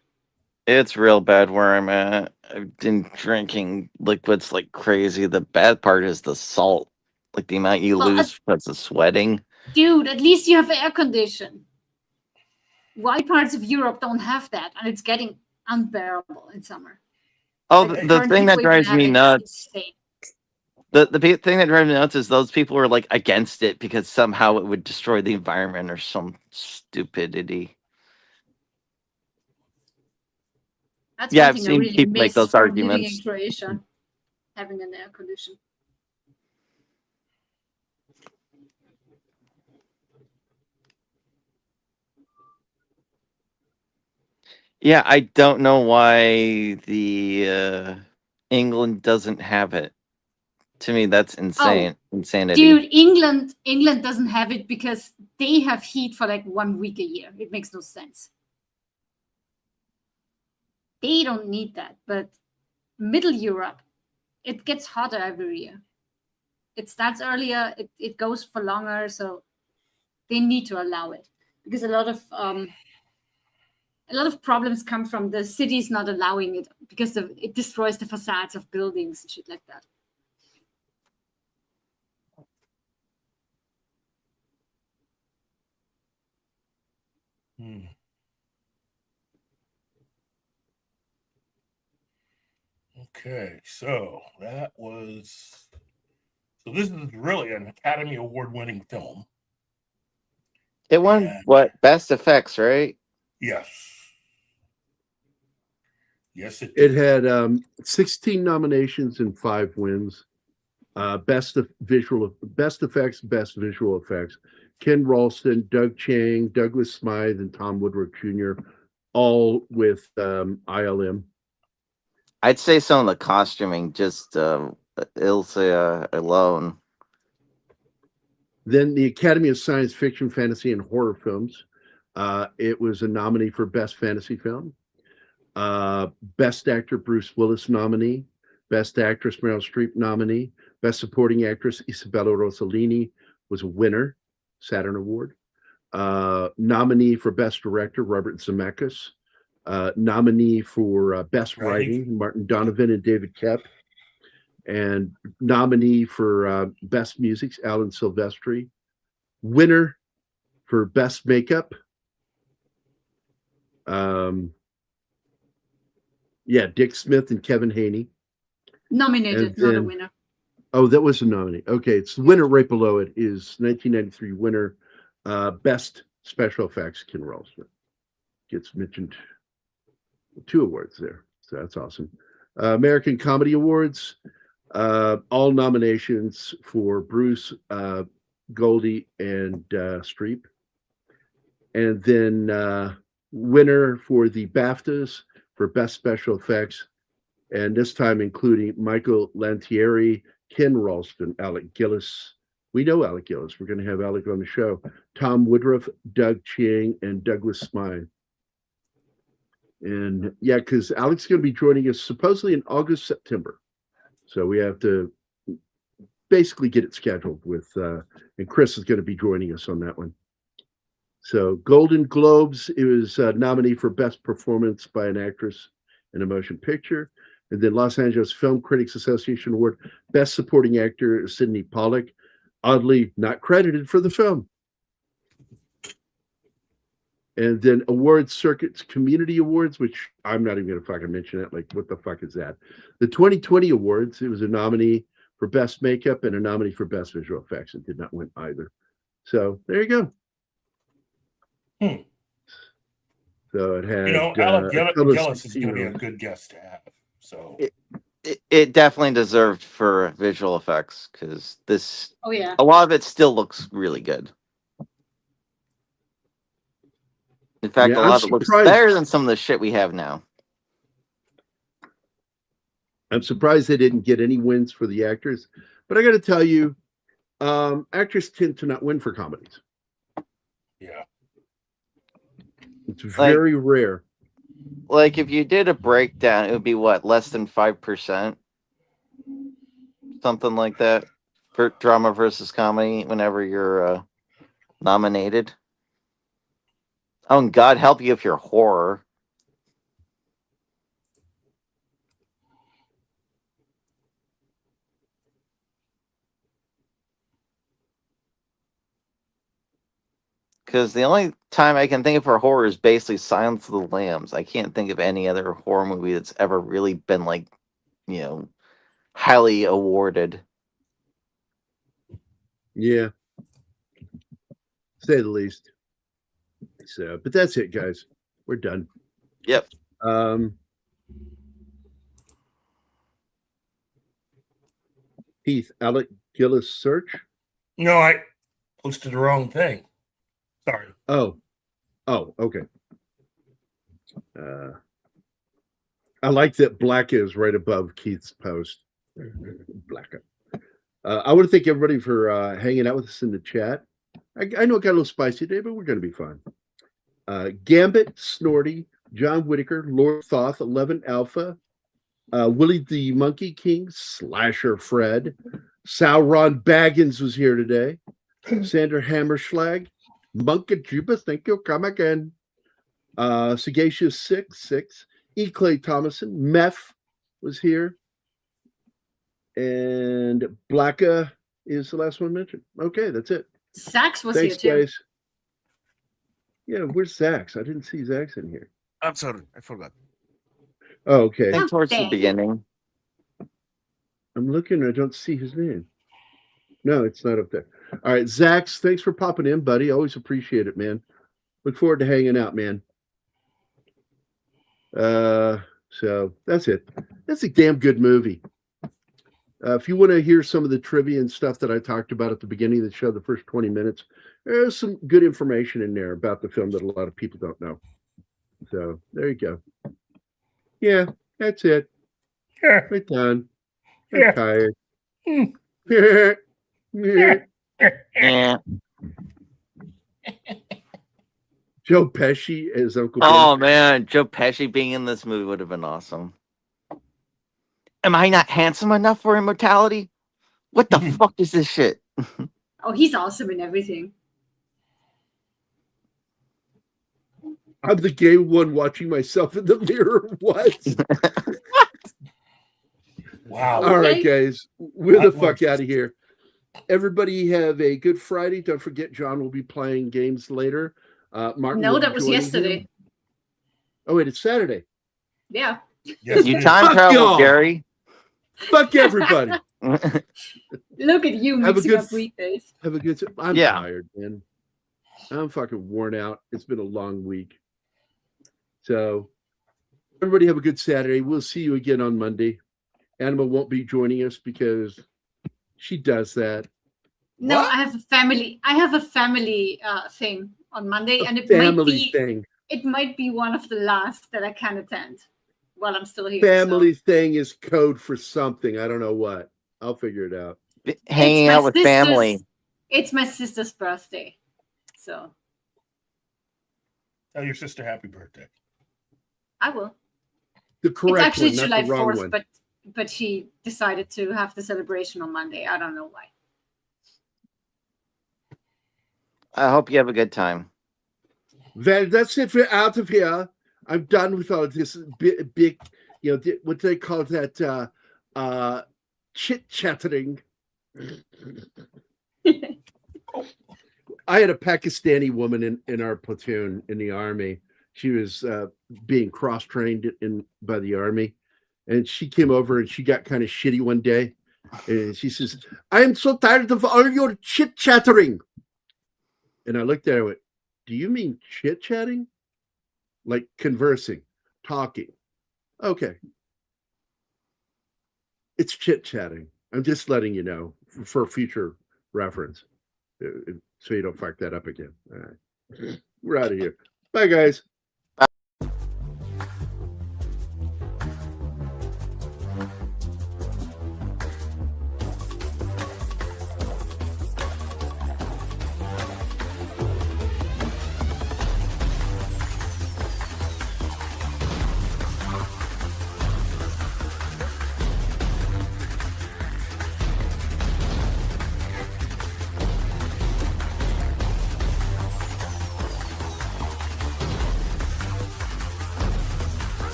It's real bad where I'm at. I've been drinking liquids like crazy. The bad part is the salt, like the amount you lose because of sweating. Dude, at least you have air condition. Why parts of Europe don't have that, and it's getting unbearable in summer. Oh, Like, the thing that drives me nuts. insane. The thing that drives me nuts is those people are like against it because somehow it would destroy the environment or some stupidity. That's Yeah, one I've thing I seen really people make miss those from living arguments. in Croatia, having an air condition. Yeah, I don't know why the England doesn't have it. To me, that's insane. Insanity. Dude, England doesn't have it because they have heat for like 1 week a year. It makes no sense. They don't need that, but Middle Europe, it gets hotter every year. It starts earlier, it goes for longer, so they need to allow it because a lot of problems come from the cities not allowing it because it destroys the facades of buildings and shit like that. Okay, so this is really an Academy Award winning film. It won And- what? Best effects, right? Yes. Yes, it It did. had 16 nominations and 5 wins. Best effects, best visual effects. Ken Ralston, Doug Chiang, Douglas Smythe, and Tom Woodruff Jr. all with ILM. I'd say some of the costuming, just Ilsa alone. Then the Academy of Science Fiction, Fantasy, and Horror Films. It was a nominee for Best Fantasy Film. Best Actor Bruce Willis nominee. Best Actress Meryl Streep nominee. Best Supporting Actress Isabella Rossellini was a winner, Saturn Award. Nominee for Best Director Robert Zemeckis. Nominee for Best Writing Martin Donovan and David Koepp. And nominee for Best Music Alan Silvestri. Winner for Best Makeup. Dick Smith and Kevin Haney. Nominated, not a winner. Oh, that was a nominee. Okay, it's the winner right below it is 1993 winner, Best Special Effects, Ken Ralston. Gets mentioned 2 awards there, so that's awesome. American Comedy Awards, all nominations for Bruce, Goldie, and Streep. And then winner for the BAFTAs for Best Special Effects, and this time including Michael Lantieri, Ken Ralston, Alec Gillis. We know Alec Gillis. We're going to have Alec on the show. Tom Woodruff, Doug Chiang, and Douglas Smythe. And yeah, because Alec's going to be joining us supposedly in August, September. So we have to basically get it scheduled with, and Chris is going to be joining us on that one. So Golden Globes, it was nominee for Best Performance by an Actress in a Motion Picture. And then Los Angeles Film Critics Association Award, Best Supporting Actor, Sidney Pollack, oddly not credited for the film. And then Awards Circuit's Community Awards, which I'm not even going to fucking mention it. Like, what the fuck is that? The 2020 Awards, it was a nominee for Best Makeup and a nominee for Best Visual Effects. It did not win either. So there you go. So it had, Alec Gillis is going to be a good guest to have. So it definitely deserved for visual effects because this. Oh yeah. A lot of it still looks really good. In fact, a lot of it looks better than some of the shit we have now. I'm surprised they didn't get any wins for the actors, but I got to tell you, actors tend to not win for comedies. Yeah. It's very rare. Like if you did a breakdown, it would be what, less than 5%? Something like that for drama versus comedy whenever you're nominated. Oh, and God help you if you're horror. Because the only time I can think of for horror is basically Silence of the Lambs. I can't think of any other horror movie that's ever really been like, highly awarded. Yeah. Say the least. So, but that's it, guys. We're done. Yep. Heath, Alec Gillis search? No, I posted the wrong thing. Sorry. Oh, okay. I like that Black is right above Keith's post. Black. I want to thank everybody for hanging out with us in the chat. I know it got a little spicy today, but we're going to be fine. Gambit, Snorty, John Whitaker, Lord Thoth, 11 Alpha, Willie the Monkey King, Slasher Fred, Sauron Baggins was here today, Sandra Hammerschlag, Monkajuba, thank you, come again, Sagacious 6, E. Clay Thomason, Meth was here, and Blacka is the last one mentioned. Okay, that's it. Sax was Thanks, here too. guys. Yeah, where's Zax? I didn't see Zax in here. I'm sorry, I forgot. Oh, okay. I think towards the beginning. I'm looking, I don't see his name. No, it's not up there. All right, Zax, thanks for popping in, buddy. Always appreciate it, man. Look forward to hanging out, man. So that's it. That's a damn good movie. If you want to hear some of the trivia and stuff that I talked about at the beginning of the show, the first 20 minutes, there's some good information in there about the film that a lot of people don't know. So there you go. Yeah, that's it. Yeah. We're done. I'm Yeah. tired. Yeah. Joe Pesci as Uncle Oh Ben. man, Joe Pesci being in this movie would have been awesome. Am I not handsome enough for immortality? What the fuck is this shit? Oh, he's awesome in everything. I'm the gay one watching myself in the mirror. What? Wow. All right, Okay. guys. We're the That fuck was- out of here. Everybody have a good Friday. Don't forget, John will be playing games later. Martin No, will that be was joining yesterday. him. Oh, wait, it's Saturday. Yeah. Yes, You it is. time Fuck travel, y'all. Gary. Fuck everybody. Look at you Have a mixing good up weekdays. Have a good I'm Yeah. tired, man. I'm fucking worn out. It's been a long week. So everybody have a good Saturday. We'll see you again on Monday. Anima won't be joining us because she does that. No, What? I have a family thing on Monday, and Family thing. it might be one of the last that I can attend while I'm still here. Family thing is code for something. I don't know what. I'll figure it out. Hanging my out with sister's- family. It's my sister's birthday, so Tell your sister happy birthday. I will. The correct It's actually one, not July the wrong 4th, one. but she decided to have the celebration on Monday. I don't know why. I hope you have a good time. Well, that's it for out of here. I'm done with all this big, what do they call that? Chit-chattering. I had a Pakistani woman in our platoon in the army. She was being cross-trained by the army, and she came over and she got kind of shitty one day, and she says, "I am so tired of all your chit-chattering." And I looked at her and went, "Do you mean chit-chatting? Like conversing, talking?" Okay. It's chit-chatting. I'm just letting you know for future reference, so you don't fuck that up again. All right. We're out of here. Bye, guys.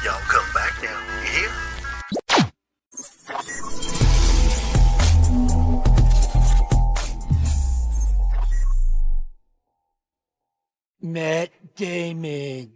Y'all come back now, you hear? Matt Damon.